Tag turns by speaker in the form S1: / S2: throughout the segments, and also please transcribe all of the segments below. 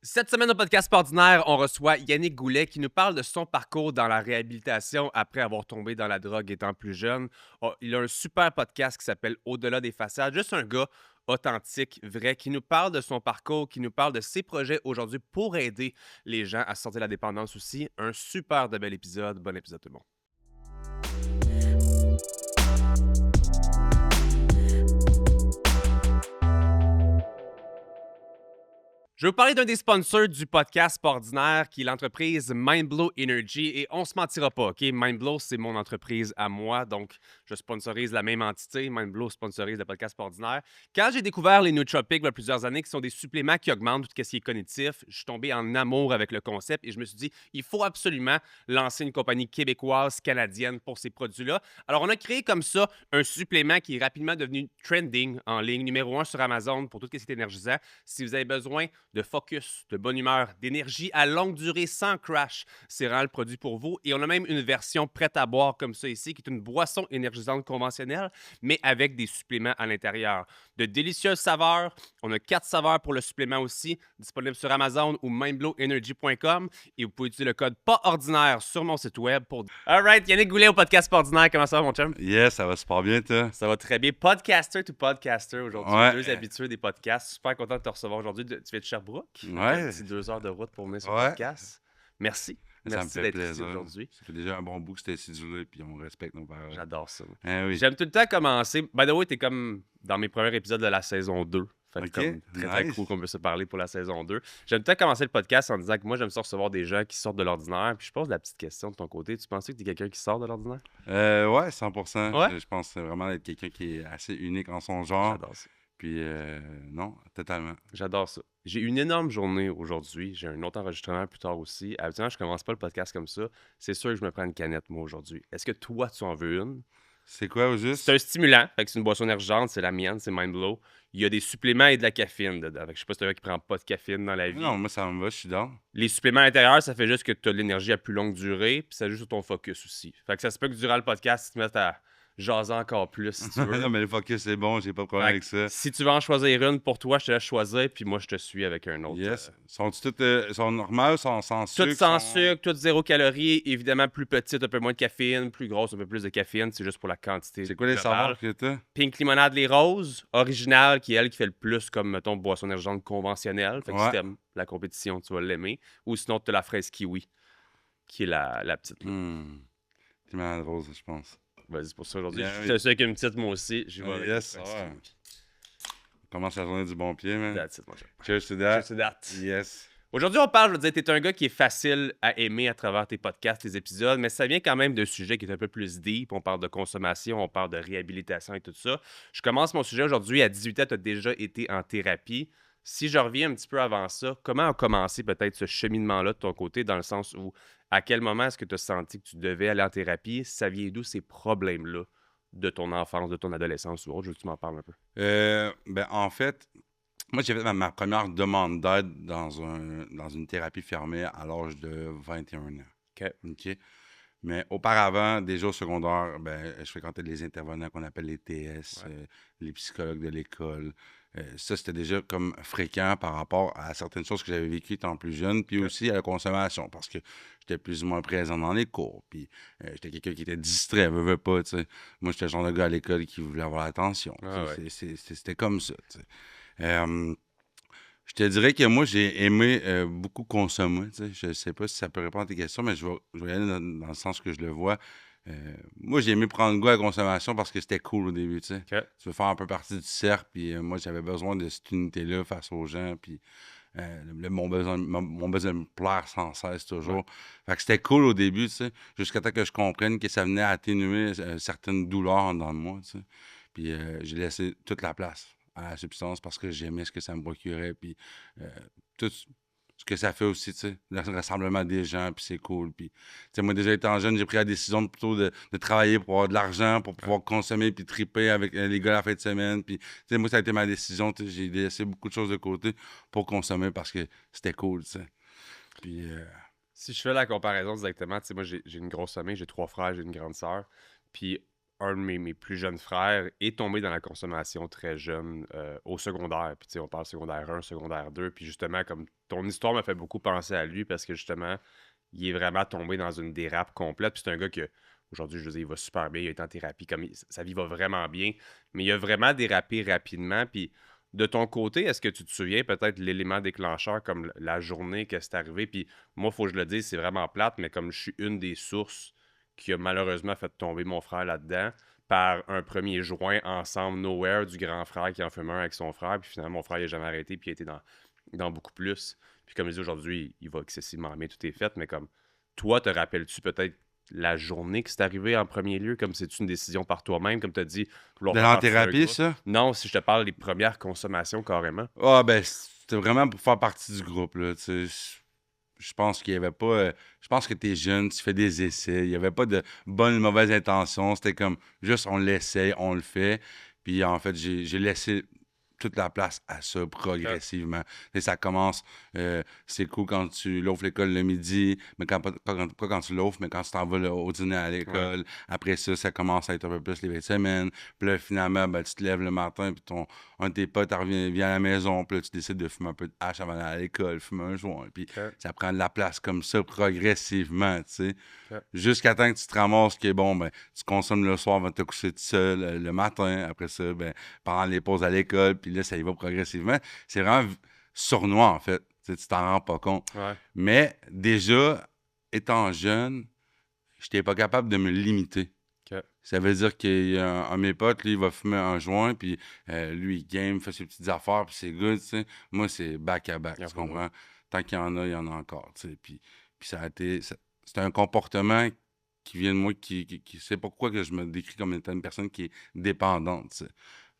S1: Cette semaine au podcast Ordinaire, on reçoit Yannick Goulet qui nous parle de son parcours dans la réhabilitation après avoir tombé dans la drogue étant plus jeune. Il a un super podcast qui s'appelle Au-delà des façades. Juste un gars authentique, vrai, qui nous parle de son parcours, qui nous parle de ses projets aujourd'hui pour aider les gens à sortir de la dépendance aussi. Un super de bel épisode. Bon épisode tout le monde. Je vais vous parler d'un des sponsors du podcast Ordinaire, qui est l'entreprise Mindblow Energy. Et on se mentira pas, OK? Mindblow, c'est mon entreprise à moi, donc je sponsorise la même entité. Mindblow sponsorise le podcast Ordinaire. Quand j'ai découvert les nootropics il y a plusieurs années, qui sont des suppléments qui augmentent tout ce qui est cognitif, je suis tombé en amour avec le concept et je me suis dit, il faut absolument lancer une compagnie québécoise, canadienne pour ces produits-là. Alors, on a créé comme ça un supplément qui est rapidement devenu trending en ligne, numéro 1 sur Amazon pour tout ce qui est énergisant. Si vous avez besoin de focus, de bonne humeur, d'énergie à longue durée sans crash, c'est vraiment le produit pour vous. Et on a même une version prête à boire comme ça ici, qui est une boisson énergisante conventionnelle, mais avec des suppléments à l'intérieur. De délicieuses saveurs. On a 4 saveurs pour le supplément aussi, disponible sur Amazon ou mindblowenergy.com. Et vous pouvez utiliser le code PASORDINAIRE sur mon site web pour... All right, Yannick Goulet au podcast Ordinaire. Comment ça va, mon chum?
S2: Yes, ça va super bien, toi.
S1: Ça va très bien. Podcaster to podcaster aujourd'hui.
S2: Ouais.
S1: Deux habitués des podcasts. Super content de te recevoir aujourd'hui. Tu viens de Sherbrooke.
S2: Ouais.
S1: Un petit 2 heures de route pour venir sur le
S2: Ouais.
S1: podcast. Merci.
S2: Ça me
S1: Merci
S2: fait
S1: d'être ici
S2: plaisir.
S1: aujourd'hui.
S2: Ça fait déjà un bon bout que c'était acidulé, puis on respecte nos paroles.
S1: J'adore ça.
S2: Ah oui.
S1: J'aime tout le temps commencer. By the way, t'es comme dans mes premiers épisodes de la saison 2. Fait que
S2: Ok,
S1: comme très
S2: nice.
S1: cool qu'on puisse se parler pour la saison 2. J'aime tout le temps commencer le podcast en disant que moi, j'aime ça recevoir des gens qui sortent de l'ordinaire. Puis je pose la petite question de ton côté. Tu penses que t'es quelqu'un qui sort de l'ordinaire?
S2: Ouais, 100%.
S1: Ouais?
S2: Je pense vraiment être quelqu'un qui est assez unique en son genre.
S1: J'adore ça.
S2: Puis non, totalement.
S1: J'adore ça. J'ai une énorme journée aujourd'hui. J'ai un autre enregistrement plus tard aussi. Habituellement, je commence pas le podcast comme ça. C'est sûr que je me prends une canette, moi, aujourd'hui. Est-ce que toi, tu en veux une?
S2: C'est quoi au juste?
S1: C'est un stimulant. Fait que c'est une boisson énergisante. C'est la mienne. C'est Mindblow. Il y a des suppléments et de la caféine dedans. Fait que je sais pas si c'est un gars qui prend pas de caféine dans la vie.
S2: Non, moi ça me va, je suis down.
S1: Les suppléments à l'intérieur, ça fait juste que tu as de l'énergie à plus longue durée. Puis ça joue sur ton focus aussi. Fait que ça se peut que durant le podcast, tu te mettes à jaser encore plus si tu veux.
S2: Non, mais le focus c'est bon, j'ai pas de problème
S1: Fait
S2: avec
S1: que
S2: ça.
S1: si tu veux en choisir une pour toi, je te laisse choisir. Puis moi, je te suis avec un autre.
S2: Yes. Sont-ils toutes sont normales, sont sans sucre?
S1: Toutes sans sucre, toutes zéro calories, évidemment plus petites, un peu moins de caféine, plus grosses, un peu plus de caféine, c'est juste pour la quantité.
S2: C'est quoi les
S1: globale.
S2: saveurs que t'as?
S1: Pink limonade les roses, original, qui est elle qui fait le plus comme, mettons, boisson énergisante conventionnelle. Fait que si
S2: Ouais.
S1: t'aimes la compétition, tu vas l'aimer. Ou sinon, t'as la fraise kiwi, qui est la petite. Là.
S2: T'es malade rose, je pense.
S1: Vas-y, pour ça aujourd'hui.
S2: Bien
S1: Je
S2: oui.
S1: te suis avec une petite, moi aussi. Je vais
S2: Ah,
S1: avec
S2: yes,
S1: la fraise
S2: ouais.
S1: kiwi.
S2: On commence la journée du bon pied, man.
S1: That's it, mon cher.
S2: Cheers to that.
S1: Cheers to that.
S2: Yes.
S1: Aujourd'hui, on parle, je veux dire, t'es un gars qui est facile à aimer à travers tes podcasts, tes épisodes, mais ça vient quand même d'un sujet qui est un peu plus deep. On parle de consommation, on parle de réhabilitation et tout ça. Je commence mon sujet aujourd'hui. À 18 ans, tu as déjà été en thérapie. Si je reviens un petit peu avant ça, comment a commencé peut-être ce cheminement-là de ton côté, dans le sens où, à quel moment est-ce que tu as senti que tu devais aller en thérapie? Ça vient d'où ces problèmes-là de ton enfance, de ton adolescence ou autre? Je veux que tu m'en parles un peu.
S2: Ben, en fait, moi, j'ai fait ma première demande d'aide dans une thérapie fermée à l'âge de 21 ans.
S1: OK.
S2: OK? Mais auparavant, déjà au secondaire, ben, je fréquentais les intervenants qu'on appelle les TS,
S1: Ouais.
S2: les psychologues de l'école. Ça, c'était déjà comme fréquent par rapport à certaines choses que j'avais vécues étant plus jeune, puis aussi à la consommation, parce que j'étais plus ou moins présent dans les cours, puis j'étais quelqu'un qui était distrait, veux pas, tu sais. Moi, j'étais le genre de gars à l'école qui voulait avoir l'attention.
S1: Ah
S2: Tu sais, c'était comme ça, tu sais. Je te dirais que moi, j'ai aimé beaucoup consommer. Tu sais. Je ne sais pas si ça peut répondre à tes questions, mais je vais y aller dans le sens que je le vois. Moi, j'ai aimé prendre goût à la consommation parce que c'était cool au début. Tu sais.
S1: OK.
S2: Tu veux faire un peu partie du cercle, puis moi, j'avais besoin de cette unité-là face aux gens, puis mon besoin de me plaire sans cesse toujours. Fait que c'était cool au début, tu sais, jusqu'à temps que je comprenne que ça venait atténuer certaines douleurs dans moi. Tu sais. Puis j'ai laissé toute la place à la substance parce que j'aimais ce que ça me procurait, puis tout ce que ça fait aussi, tu sais, le rassemblement des gens, puis c'est cool. Puis, tu sais, moi, déjà étant jeune, j'ai pris la décision plutôt de travailler pour avoir de l'argent, pour pouvoir consommer, puis triper avec les gars la fin de semaine. Puis, tu sais, moi, ça a été ma décision, tu sais, j'ai laissé beaucoup de choses de côté pour consommer parce que c'était cool, tu sais. Puis,
S1: Si je fais la comparaison directement, tu sais, moi, j'ai une grosse famille, j'ai 3 frères, j'ai une grande sœur. Puis un de mes plus jeunes frères est tombé dans la consommation très jeune au secondaire. Puis, tu sais, on parle secondaire 1, secondaire 2. Puis, justement, comme ton histoire m'a fait beaucoup penser à lui parce que, justement, il est vraiment tombé dans une dérape complète. Puis, c'est un gars que, aujourd'hui, je veux dire, il va super bien. Il est en thérapie. Sa vie va vraiment bien. Mais il a vraiment dérapé rapidement. Puis, de ton côté, est-ce que tu te souviens peut-être l'élément déclencheur comme la journée que c'est arrivé? Puis, moi, il faut que je le dise, c'est vraiment plate, mais comme je suis une des sources qui a malheureusement fait tomber mon frère là-dedans par un premier joint ensemble, nowhere, du grand frère qui en fume un avec son frère. Puis finalement, mon frère, il n'a jamais arrêté, puis il a été dans beaucoup plus. Puis comme je dis aujourd'hui, il va excessivement bien, tout est fait. Mais comme toi, te rappelles-tu peut-être la journée que c'est arrivé en premier lieu? Comme c'est une décision par toi-même, comme tu as dit, vouloir
S2: D'aller
S1: faire
S2: en
S1: partie d'un
S2: thérapie,
S1: groupe?
S2: ça?
S1: Non, si je te parle des premières consommations carrément.
S2: Ah, ben, c'était vraiment pour faire partie du groupe, là, tu sais. Je pense qu'il y avait pas. Je pense que tu es jeune, tu fais des essais. Il n'y avait pas de bonnes ou mauvaises intentions. C'était comme juste on l'essaye, on le fait. Puis en fait, j'ai laissé toute la place à ça progressivement. Et ça commence, c'est cool quand tu l'offres l'école le midi, mais pas quand tu l'offres, mais quand tu t'en vas là, au dîner à
S1: Ouais.
S2: l'école. Après ça, ça commence à être un peu plus les fins de semaine. Puis là, finalement, ben, tu te lèves le matin, puis un de tes potes vient à la maison, puis là, tu décides de fumer un peu de hache avant d'aller à l'école, fumer un joint. Puis
S1: OK.
S2: ça prend de la place comme ça progressivement, tu sais.
S1: OK.
S2: Jusqu'à temps que tu te ramasses que, bon, ben, tu consommes le soir avant de te coucher tout seul, le matin. Après ça, ben, pendant les pauses à l'école, puis là, ça y va progressivement. C'est vraiment sournois, en fait. Tu sais, tu t'en rends pas compte.
S1: Ouais.
S2: Mais déjà, étant jeune, j'étais pas capable de me limiter.
S1: OK.
S2: Ça veut dire qu'il y a un de mes potes, lui, il va fumer un joint, puis lui, il game, fait ses petites affaires, puis c'est good, tu sais. Moi, c'est back-à-back,
S1: Il en
S2: tu
S1: faut une autre.
S2: comprends? Tant qu'il y en a, il y en a encore, tu sais. Puis ça a été... C'est un comportement qui vient de moi, qui c'est pourquoi que je me décris comme étant une personne qui est dépendante, tu sais.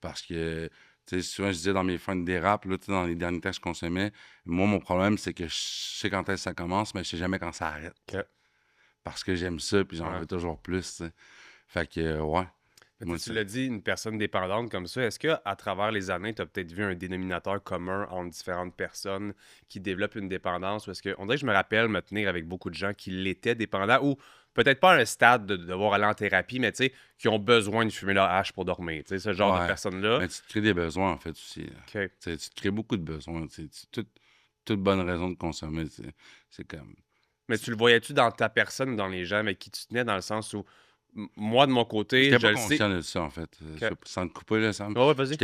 S2: Parce que, tu sais, souvent, je disais dans mes fins de dérape, là, tu sais, dans les derniers temps que je consommais, moi, mon problème, c'est que je sais quand est-ce que ça commence, mais je sais jamais quand ça arrête.
S1: OK.
S2: Parce que j'aime ça, puis j'en
S1: Ouais.
S2: veux toujours plus, tu sais. Fait que, ouais.
S1: Mais
S2: Moi,
S1: tu l'as dit, une personne dépendante comme ça, est-ce que à travers les années, tu as peut-être vu un dénominateur commun entre différentes personnes qui développent une dépendance? Parce que on dirait que je me rappelle me tenir avec beaucoup de gens qui l'étaient dépendants ou peut-être pas à un stade de devoir aller en thérapie, mais tu sais, qui ont besoin de fumer leur hache pour dormir. Tu sais, ce genre de
S2: Ouais,
S1: personnes-là.
S2: mais tu te crées des besoins, en fait, aussi, là.
S1: OK.
S2: Tu sais, tu te crées beaucoup de besoins, tu sais, toute bonne raison de consommer, tu sais. C'est comme
S1: Mais tu le voyais-tu dans ta personne ou dans les gens avec qui tu tenais, dans le sens où moi, de mon côté,
S2: j'étais
S1: je
S2: pas
S1: le sais.
S2: conscient de ça, en fait,
S1: OK.
S2: sans te couper, là, Sam.
S1: Ouais, ouais, vas-y.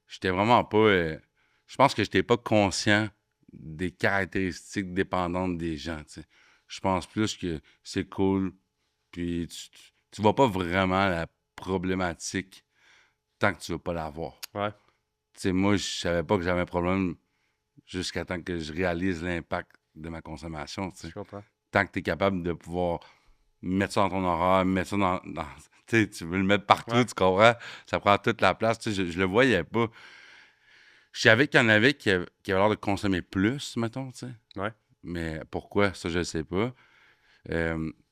S2: J'étais vraiment pas, je pense que j'étais pas conscient des caractéristiques dépendantes des gens, tu sais. Je pense plus que c'est cool, puis tu vois pas vraiment la problématique tant que tu veux pas la voir.
S1: Ouais,
S2: Tu sais, moi, je savais pas que j'avais un problème jusqu'à temps que je réalise l'impact de ma consommation, tu
S1: je
S2: sais.
S1: comprends.
S2: Tant que tu es capable de pouvoir mettre ça dans ton horaire, mettre ça tu sais, tu veux le mettre partout,
S1: Ouais,
S2: tu comprends? Ça prend toute la place, tu sais, je le voyais pas. Je savais qu'il y en avait qui avaient l'air de consommer plus, mettons, tu sais.
S1: ouais.
S2: Mais pourquoi, ça, je ne sais pas.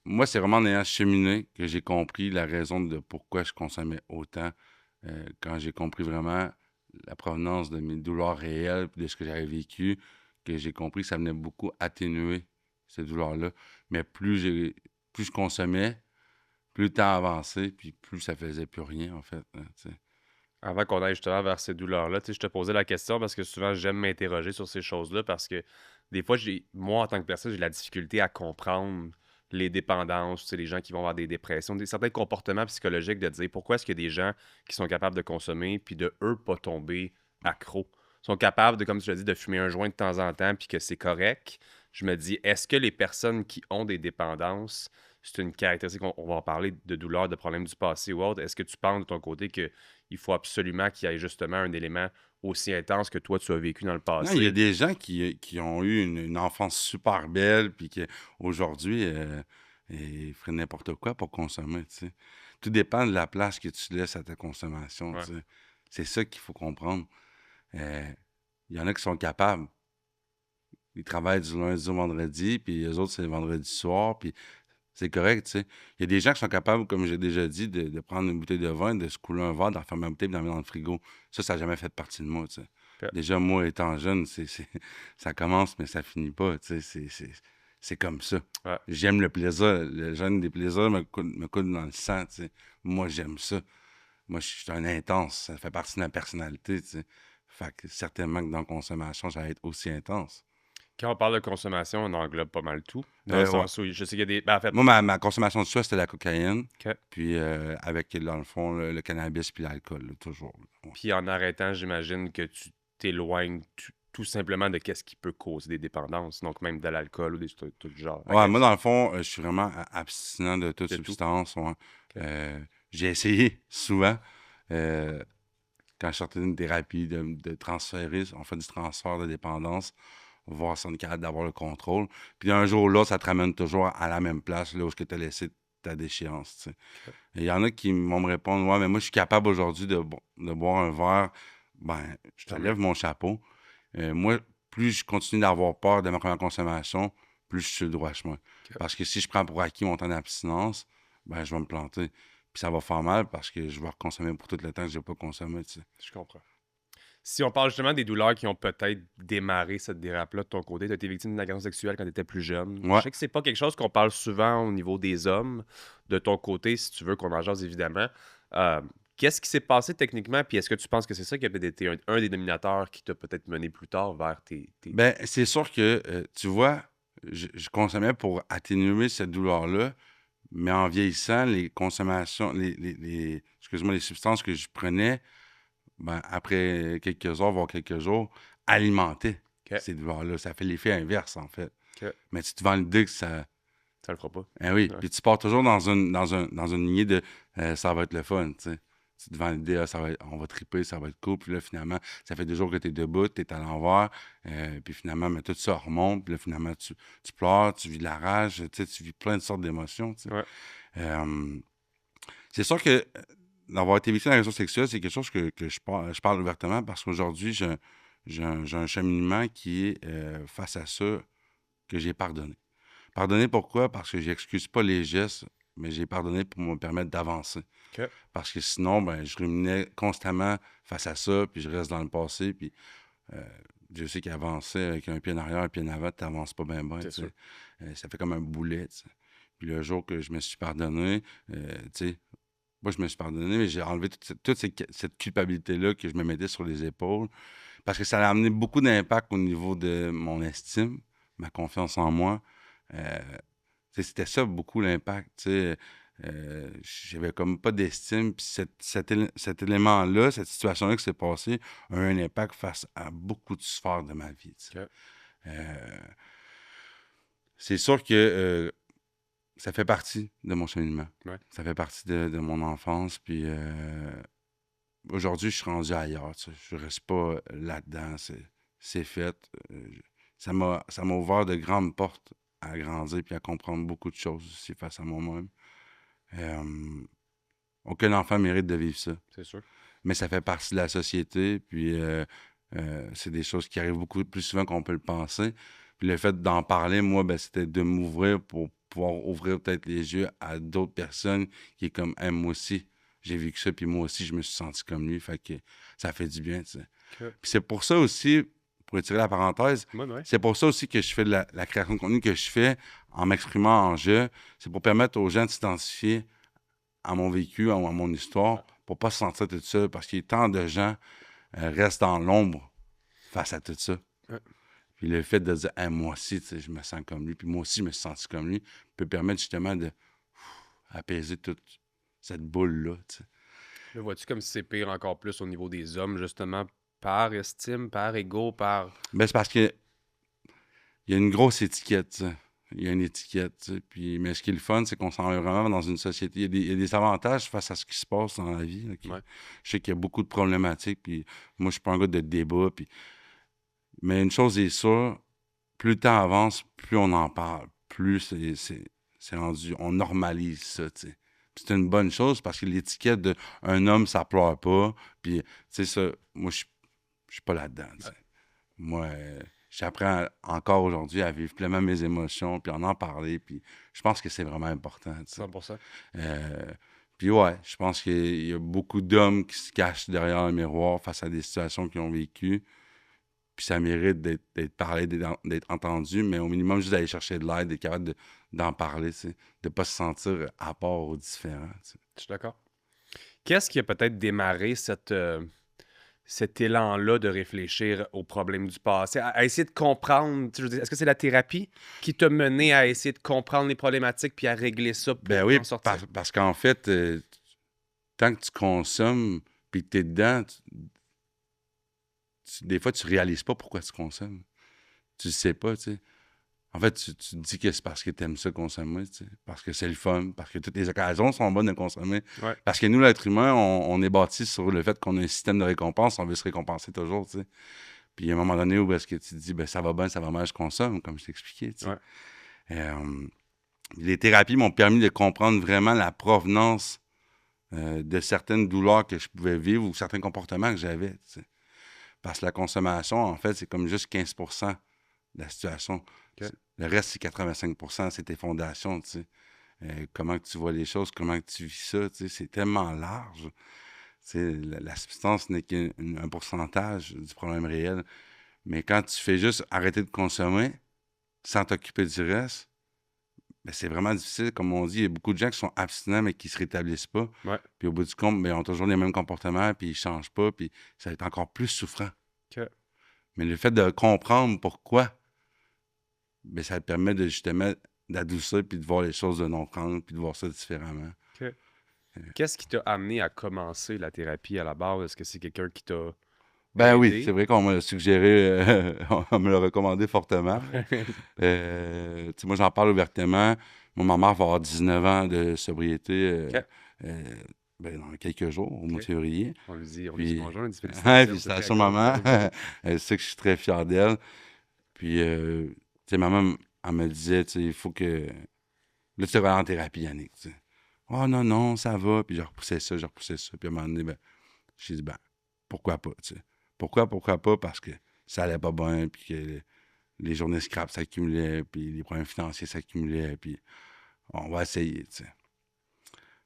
S2: Moi, c'est vraiment en ayant cheminé que j'ai compris la raison de pourquoi je consommais autant. Quand j'ai compris vraiment la provenance de mes douleurs réelles puis de ce que j'avais vécu, que j'ai compris que ça venait beaucoup atténuer ces douleurs-là. Mais plus je consommais, plus le temps avançait, puis plus ça faisait plus rien, en fait, hein, tu sais.
S1: Avant qu'on aille justement vers ces douleurs-là, tu sais, je te posais la question parce que souvent, j'aime m'interroger sur ces choses-là parce que des fois, moi, en tant que personne, j'ai de la difficulté à comprendre les dépendances, tu sais, les gens qui vont avoir des dépressions, certains comportements psychologiques de dire pourquoi est-ce qu'il y a des gens qui sont capables de consommer puis de eux pas tomber accro. Sont capables de, comme tu l'as dit, de fumer un joint de temps en temps puis que c'est correct. Je me dis, est-ce que les personnes qui ont des dépendances, c'est une caractéristique, on va en parler de douleurs, de problèmes du passé ou autre, est-ce que tu penses de ton côté que il faut absolument qu'il y ait justement un élément aussi intense que toi, tu as vécu dans le
S2: Non, il y a
S1: passé?
S2: des gens qui ont eu une enfance super belle, puis qu'aujourd'hui, ils feraient n'importe quoi pour consommer, tu sais. Tout dépend de la place que tu laisses à ta consommation,
S1: Ouais.
S2: tu sais. C'est ça qu'il faut comprendre. Euh, Il y en a qui sont capables. Ils travaillent du lundi au vendredi, puis les autres, c'est le vendredi soir, puis c'est correct, tu sais. Il y a des gens qui sont capables, comme j'ai déjà dit, de prendre une bouteille de vin, de se couler un verre, d'en faire ma bouteille, puis d'en mettre dans le frigo. Ça n'a jamais fait partie de moi, tu sais.
S1: OK.
S2: Déjà, moi, étant jeune, ça commence, mais ça finit pas, tu sais. c'est comme ça.
S1: Ouais.
S2: J'aime le plaisir. Le gène des plaisirs me coule dans le sang, tu sais. Moi, j'aime ça. Moi, je suis un intense. Ça fait partie de ma personnalité, tu sais. Fait que certainement que dans la consommation, j'allais être aussi intense.
S1: Quand on parle de consommation, on englobe pas mal tout. Dans le
S2: Ouais.
S1: sens où je sais qu'il y a des. Ben, en fait,
S2: Moi, ma consommation de ça, c'était la cocaïne.
S1: OK.
S2: Puis avec, dans le fond, le cannabis puis l'alcool, là, toujours. Là. Ouais.
S1: Puis en arrêtant, j'imagine que tu t'éloignes tout simplement de qu'est-ce qui peut causer des dépendances, donc même de l'alcool ou des trucs tout du genre. À
S2: Ouais,
S1: quel-
S2: moi, dans le fond, je suis vraiment abstinent de toute
S1: De tout.
S2: substance. Ouais.
S1: OK.
S2: J'ai essayé souvent, quand je sortais d'une thérapie, de transférer, on fait du transfert de dépendance, voir si on est capable d'avoir le contrôle. Puis un jour là, ça te ramène toujours à la même place, là où tu as laissé ta déchéance. Tu sais.
S1: OK.
S2: Et il y en a qui vont me répondre, ouais, mais moi, je suis capable aujourd'hui de boire un verre. Ben, je te
S1: Tant
S2: lève
S1: mieux.
S2: mon chapeau. Moi, plus je continue d'avoir peur de ma première consommation, plus je suis sur le droit chemin.
S1: OK.
S2: Parce que si je prends pour acquis mon temps d'abstinence, ben, je vais me planter. Puis ça va faire mal parce que je vais reconsommer pour tout le temps que je n'ai pas consommé. Tu sais.
S1: Je comprends. Si on parle justement des douleurs qui ont peut-être démarré cette dérape-là de ton côté, tu as été victime d'une agression sexuelle quand tu étais plus jeune. Je
S2: Ouais.
S1: sais que c'est pas quelque chose qu'on parle souvent au niveau des hommes. De ton côté, si tu veux qu'on en jase évidemment. Qu'est-ce qui s'est passé techniquement? Puis est-ce que tu penses que c'est ça qui a peut-être été un des dominateurs qui t'a peut-être mené plus tard vers tes...
S2: Ben, c'est sûr que, tu vois, je consommais pour atténuer cette douleur-là, mais en vieillissant, les consommations, excuse-moi, les substances que je prenais, ben, après quelques heures, voire quelques jours, alimentaient
S1: OK.
S2: ces douleurs-là. Ça fait l'effet inverse, en fait.
S1: OK.
S2: Mais tu te vends l'idée que ça.
S1: Ça le fera pas.
S2: Ah oui,
S1: Ouais.
S2: puis tu pars toujours dans une lignée de ça va être le fun, tu sais. Tu te vends l'idée, on va triper, ça va être cool. Puis là, finalement, ça fait 2 jours que tu es debout, tu es à l'envers. Puis finalement, mais tout ça remonte. Puis là, finalement, tu pleures, tu vis de la rage, tu sais, tu vis plein de sortes d'émotions, tu sais.
S1: Ouais.
S2: C'est sûr que d'avoir été victime d'agression sexuelle, c'est quelque chose que je parle ouvertement parce qu'aujourd'hui, j'ai un cheminement qui est face à ça que j'ai pardonné. Pardonner pourquoi? Parce que j'excuse pas les gestes, mais j'ai pardonné pour me permettre d'avancer.
S1: OK.
S2: Parce que sinon, ben, je ruminais constamment face à ça, puis je reste dans le passé, puis je sais qu'avancer avec un pied en arrière, un pied en avant, tu n'avances pas bien,
S1: C'est
S2: tu sais.
S1: sûr.
S2: Ça fait comme un boulet, tu sais. Puis le jour que je me suis pardonné, tu sais, moi, je me suis pardonné, mais j'ai enlevé cette culpabilité-là que je me mettais sur les épaules, parce que ça a amené beaucoup d'impact au niveau de mon estime, ma confiance en moi. Euh, tu sais, c'était ça beaucoup l'impact, tu sais. J'avais comme pas d'estime, puis cet élément-là, cette situation-là qui s'est passée, a eu un impact face à beaucoup de sphères de ma vie, tu sais.
S1: OK.
S2: C'est sûr que ça fait partie de mon cheminement.
S1: Ouais.
S2: Ça fait partie de mon enfance, puis aujourd'hui, je suis rendu ailleurs, tu sais. Je reste pas là-dedans, c'est fait. Ça m'a ouvert de grandes portes à grandir puis à comprendre beaucoup de choses aussi face à moi-même. Aucun enfant mérite de vivre ça.
S1: C'est sûr.
S2: Mais ça fait partie de la société, puis c'est des choses qui arrivent beaucoup plus souvent qu'on peut le penser. Puis le fait d'en parler, moi, ben, c'était de m'ouvrir pour pouvoir ouvrir peut-être les yeux à d'autres personnes qui est comme, hey, moi aussi, j'ai vécu ça, puis moi aussi, je me suis senti comme lui. Fait que ça fait du bien, tu sais.
S1: OK.
S2: Puis c'est pour ça aussi, pour étirer la parenthèse,
S1: Ouais.
S2: c'est pour ça aussi que je fais de la création de contenu que je fais en m'exprimant en jeu. C'est pour permettre aux gens de s'identifier à mon vécu, à mon histoire, pour pas se sentir tout seul. Parce qu'il y a tant de gens restent dans l'ombre face à tout ça.
S1: Ouais.
S2: Puis le fait de dire, hey, moi aussi, tu sais, je me sens comme lui, puis moi aussi, je me suis senti comme lui, peut permettre justement de apaiser toute cette boule-là, tu sais.
S1: Là, vois-tu comme si c'est pire encore plus au niveau des hommes, justement, par estime, par ego, par...
S2: Ben, c'est parce que il y a une grosse étiquette, tu sais. Il y a une étiquette, tu sais. Puis, mais ce qui est le fun, c'est qu'on s'en va vraiment dans une société. Il y a des avantages face à ce qui se passe dans la vie. Là,
S1: Ouais.
S2: je sais qu'il y a beaucoup de problématiques, puis moi, je suis pas un gars de débat. Puis... Mais une chose est sûre, plus le temps avance, plus on en parle, plus c'est rendu, on normalise ça, tu sais. Puis c'est une bonne chose parce que l'étiquette de un homme, ça pleure pas. Puis, tu sais, ça, moi, je suis pas là-dedans, tu sais. Moi, j'apprends encore aujourd'hui à vivre pleinement mes émotions, puis en parler, puis je pense que c'est vraiment important, tu sais.
S1: 100%.
S2: Puis ouais, je pense qu'il y a beaucoup d'hommes qui se cachent derrière un miroir face à des situations qu'ils ont vécues. Puis puis ça mérite d'être parlé, d'être entendu, mais au minimum, juste d'aller chercher de l'aide, d'être capable d'en parler, tu sais, de ne pas se sentir à part ou différent. Tu sais.
S1: Je suis d'accord. Qu'est-ce qui a peut-être démarré cet élan-là de réfléchir aux problèmes du passé, à essayer de comprendre, tu sais, je veux dire, est-ce que c'est la thérapie qui t'a mené à essayer de comprendre les problématiques puis à régler ça
S2: Ben
S1: pour
S2: oui,
S1: t'en sortir?
S2: parce qu'en fait, tant que tu consommes puis que tu es dedans, des fois, tu réalises pas pourquoi tu consommes. Tu le sais pas, tu sais. En fait, tu te dis que c'est parce que tu aimes ça consommer, tu sais, parce que c'est le fun, parce que toutes les occasions sont bonnes de consommer.
S1: Ouais.
S2: Parce que nous, l'être humain, on est bâti sur le fait qu'on a un système de récompense, on veut se récompenser toujours, tu sais. Puis il y a un moment donné où est-ce que tu te dis, ben ça va bien, ça va mal, je consomme, comme je t'expliquais, tu sais.
S1: Ouais.
S2: Les thérapies m'ont permis de comprendre vraiment la provenance de certaines douleurs que je pouvais vivre ou certains comportements que j'avais, tu sais. Parce que la consommation, en fait, c'est comme juste 15% de la situation.
S1: OK.
S2: Le reste, c'est 85%, c'est tes fondations, tu sais. Comment que tu vois les choses, comment que tu vis ça, tu sais, c'est tellement large. Tu sais, la substance n'est qu'un pourcentage du problème réel. Mais quand tu fais juste arrêter de consommer sans t'occuper du reste, ben c'est vraiment difficile. Comme on dit, il y a beaucoup de gens qui sont abstinents, mais qui ne se rétablissent pas.
S1: Ouais.
S2: Puis au bout du compte, ben, ils ont toujours les mêmes comportements, puis ils ne changent pas, puis ça va être encore plus souffrant.
S1: OK.
S2: Mais le fait de comprendre pourquoi, ben, ça te permet de justement d'adoucir, puis de voir les choses d'un autre angle, puis de voir ça différemment.
S1: OK. Qu'est-ce qui t'a amené à commencer la thérapie à la base? Est-ce que c'est quelqu'un qui t'a
S2: Ben oui,
S1: aidé?
S2: c'est vrai qu'on me l'a suggéré, on me l'a recommandé fortement. Tu sais, moi, j'en parle ouvertement. Moi, ma mère va avoir 19 ans de sobriété
S1: OK.
S2: euh, ben, dans quelques jours, au mois de
S1: OK.
S2: février.
S1: On lui dit
S2: Puis,
S1: bonjour, on lui dit
S2: ouais,
S1: félicitations. C'est très
S2: félicitations,
S1: cool.
S2: maman. Elle sait que je suis très fier d'elle. Puis, tu sais, maman, elle me disait, tu sais, il faut que. Là, tu vas en thérapie, Yannick. Tu sais. Oh non, non, ça va. Puis, je repoussais ça, je repoussais ça. Puis, à un moment donné, ben, j'ai dit, ben, pourquoi pas, tu sais. Pourquoi pas? Parce que ça allait pas bien, puis que les journées scrap s'accumulaient, puis les problèmes financiers s'accumulaient, puis on va essayer, tu sais.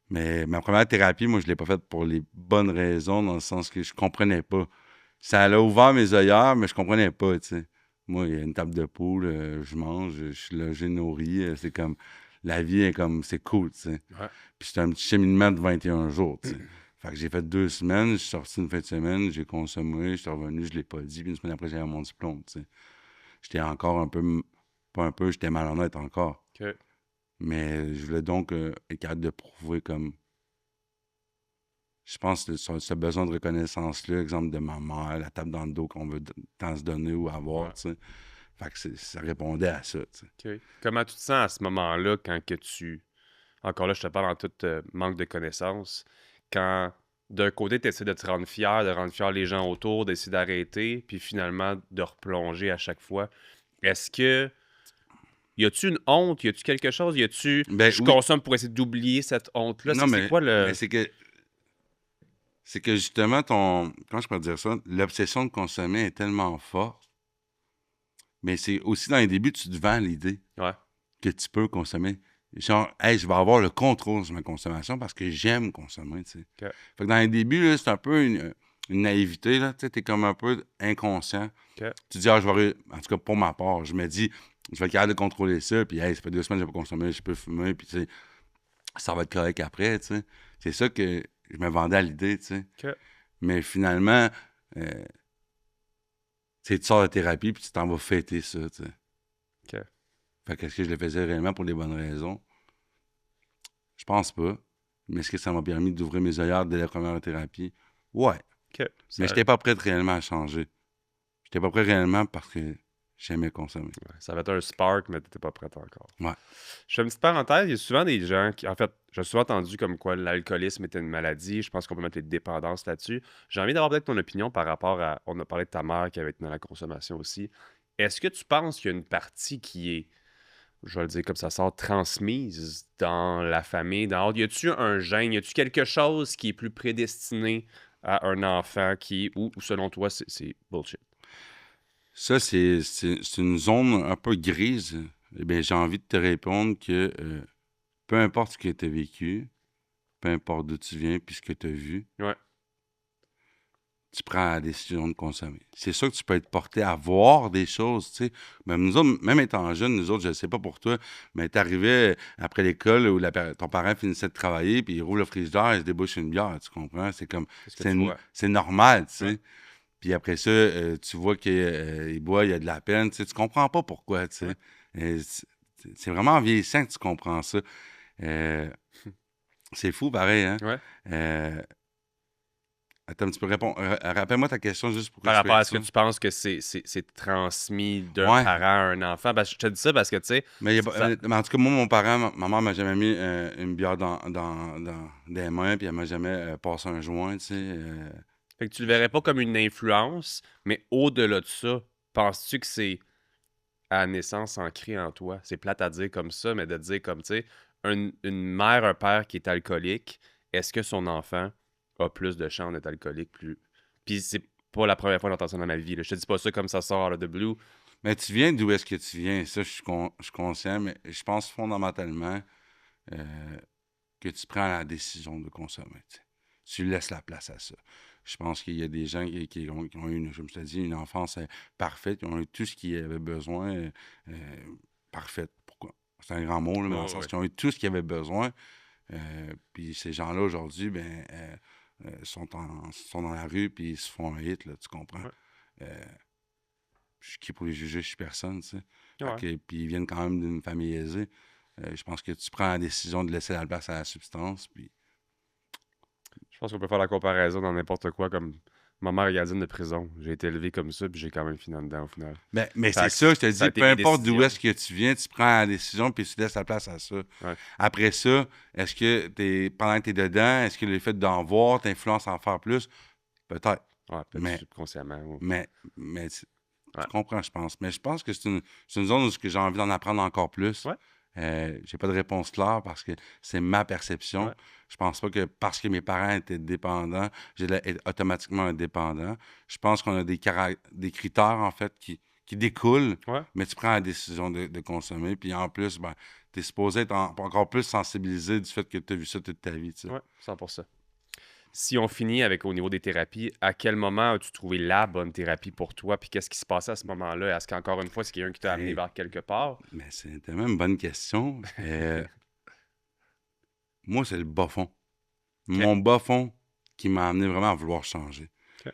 S2: Mais ma première thérapie, moi, je l'ai pas faite pour les bonnes raisons, dans le sens que je comprenais pas. Ça a ouvert mes œillères, mais je comprenais pas, tu sais. Moi, il y a une table de poule, je mange, je suis logé, nourri, c'est comme... La vie est comme... C'est cool, tu sais.
S1: Ouais.
S2: Puis c'est un petit cheminement de 21 jours, tu sais. Fait que j'ai fait 2 semaines, je suis sorti une fin de semaine, j'ai consommé, je suis revenu, je l'ai pas dit, puis une semaine après, j'avais mon diplôme, tu sais. J'étais encore un peu... Pas un peu, j'étais malhonnête encore.
S1: OK.
S2: Mais je voulais donc être capable de prouver comme... Je pense que ce besoin de reconnaissance-là, exemple de ma mère, la tape dans le dos qu'on veut tant se donner ou avoir,
S1: Ouais.
S2: tu sais. Fait que ça répondait à ça, tu sais.
S1: OK. Comment tu te sens à ce moment-là quand que tu... Encore là, je te parle en tout manque de connaissances. Quand d'un côté, tu essaies de te rendre fier, de rendre fier les gens autour, d'essayer d'arrêter, puis finalement de replonger à chaque fois. Est-ce que... Y a-tu une honte? Y a-tu quelque chose? Y a-tu...
S2: Ben
S1: Je
S2: oui.
S1: consomme pour essayer d'oublier cette honte-là?
S2: Non,
S1: C'est quoi
S2: mais
S1: le...
S2: c'est que justement, comment je peux dire ça? L'obsession de consommer est tellement forte, mais c'est aussi dans les débuts, tu te vends l'idée
S1: Ouais.
S2: que tu peux consommer. Genre, hey, je vais avoir le contrôle sur ma consommation parce que j'aime consommer, tu sais.
S1: OK.
S2: Fait que dans les débuts, là, c'est un peu une naïveté, là. Tu sais, t'es comme un peu inconscient.
S1: OK.
S2: Tu dis, ah, en tout cas, pour ma part, je me dis, je vais être capable de contrôler ça, puis, hey, ça fait 2 semaines que je n'ai pas consommé, je peux fumer, puis, tu sais, ça va être correct après, tu sais. C'est ça que je me vendais à l'idée, tu sais.
S1: OK.
S2: Mais finalement, tu sais, tu sors de thérapie, puis tu t'en vas fêter ça, tu sais.
S1: OK.
S2: Fait que est-ce que je le faisais réellement pour les bonnes raisons? Je pense pas. Mais est-ce que ça m'a permis d'ouvrir mes œillères dès la première thérapie? Ouais.
S1: OK.
S2: Mais j'étais pas prêt réellement à changer. J'étais pas prêt réellement parce que j'aimais consommer.
S1: Ouais, ça va être un spark, mais t'étais pas prête encore.
S2: Ouais.
S1: Je fais une petite parenthèse, il y a souvent des gens qui, en fait, j'ai souvent entendu comme quoi l'alcoolisme était une maladie. Je pense qu'on peut mettre les dépendances là-dessus. J'ai envie d'avoir peut-être ton opinion par rapport à... On a parlé de ta mère qui avait été dans la consommation aussi. Est-ce que tu penses qu'il y a une partie qui est, je vais le dire comme ça sort, transmise dans la famille? Y a-tu un gène? Y a-tu quelque chose qui est plus prédestiné à un enfant qui, ou selon toi, c'est bullshit?
S2: Ça, c'est une zone un peu grise. Eh bien, j'ai envie de te répondre que peu importe ce que tu as vécu, peu importe d'où tu viens puis ce que tu as vu,
S1: Ouais.
S2: tu prends la décision de consommer. C'est sûr que tu peux être porté à voir des choses, tu sais. Même nous autres, même étant jeunes, nous autres, je ne sais pas pour toi, mais t'arrivais après l'école où ton parent finissait de travailler, puis il roule le frigidaire, il se débouche une bière, tu comprends? C'est comme,
S1: C'est ce que tu vois.
S2: c'est normal, tu sais.
S1: Ouais.
S2: Puis après ça, tu vois qu'il boit, il y a de la peine, tu sais, tu comprends pas pourquoi, tu sais.
S1: Ouais.
S2: C'est vraiment en vieillissant que tu comprends ça. Euh, c'est fou, pareil, hein?
S1: Ouais.
S2: Attends, tu peux répondre. Rappelle-moi ta question juste pour que
S1: Par
S2: je
S1: rapport à
S2: fasse
S1: ce que
S2: ça.
S1: tu penses que c'est transmis d'un
S2: Ouais.
S1: parent à un enfant. Je te dis ça parce que, tu sais,
S2: Mais, mais en tout cas, moi, mon parent, ma mère m'a jamais mis une bière dans les mains, puis elle m'a jamais passé un joint, tu sais.
S1: fait que tu le verrais pas comme une influence, mais au-delà de ça, penses-tu que c'est à la naissance ancré en toi? C'est plate à dire comme ça, mais de dire comme, tu sais, une mère, un père qui est alcoolique, est-ce que son enfant a plus de chances d'être alcoolique? Puis c'est pas la première fois que j'entends ça dans ma vie. Là. Je te dis pas ça comme ça sort out of the blue.
S2: Mais tu viens d'où est-ce que tu viens? Ça, je suis conscient, mais je pense fondamentalement euh, que tu prends la décision de consommer. Tu sais. Tu laisses la place à ça. Je pense qu'il y a des gens qui ont eu, comme je te dis, une enfance parfaite, qui ont eu tout ce qu'ils avaient besoin, parfaite. Pourquoi? C'est un grand mot, là, mais dans le sens
S1: Ouais.
S2: qu'ils ont eu tout ce qu'ils avaient besoin. Puis ces gens-là, aujourd'hui, sont dans la rue, puis ils se font un hit, là, tu comprends?
S1: Ouais.
S2: Euh, je suis qui pour les juger? Je suis personne, tu sais.
S1: Ouais.
S2: Puis ils viennent quand même d'une famille aisée. Je pense que tu prends la décision de laisser la place à la substance, puis...
S1: Je pense qu'on peut faire la comparaison dans n'importe quoi, comme ma mère est gardienne de prison. J'ai été élevé comme ça, puis j'ai quand même fini en dedans au final.
S2: Mais
S1: Ça
S2: c'est
S1: a,
S2: ça, je te
S1: ça a
S2: dis,
S1: été
S2: peu
S1: mes
S2: importe d'où
S1: décisions.
S2: est-ce que tu viens, tu prends la décision, puis tu laisses la place à ça.
S1: Ouais.
S2: Après ça, est-ce que pendant que tu es dedans, est-ce que le fait d'en voir t'influence à en faire plus? Peut-être.
S1: Ouais, peut-être
S2: Mais
S1: subconsciemment. Ouais.
S2: Mais
S1: Ouais.
S2: tu comprends, je pense. Mais je pense que c'est une zone où j'ai envie d'en apprendre encore plus.
S1: Ouais.
S2: J'ai pas de réponse claire parce que c'est ma perception.
S1: Ouais.
S2: Je pense pas que parce que mes parents étaient dépendants, j'allais être automatiquement indépendant. Je pense qu'on a des critères, en fait, qui découlent,
S1: Ouais.
S2: mais tu prends la décision de consommer. Puis en plus, ben, tu es supposé être encore plus sensibilisé du fait que tu as vu ça toute ta vie. Tu sais.
S1: Ouais, 100%. Si on finit avec au niveau des thérapies, à quel moment as-tu trouvé la bonne thérapie pour toi? Puis qu'est-ce qui se passait à ce moment-là? Est-ce qu'encore une fois, c'est quelqu'un qui t'a amené
S2: Hey,
S1: vers quelque part?
S2: mais c'est tellement une bonne question. Moi, c'est le bas fond.
S1: OK.
S2: Mon bas fond qui m'a amené vraiment à vouloir changer.
S1: OK.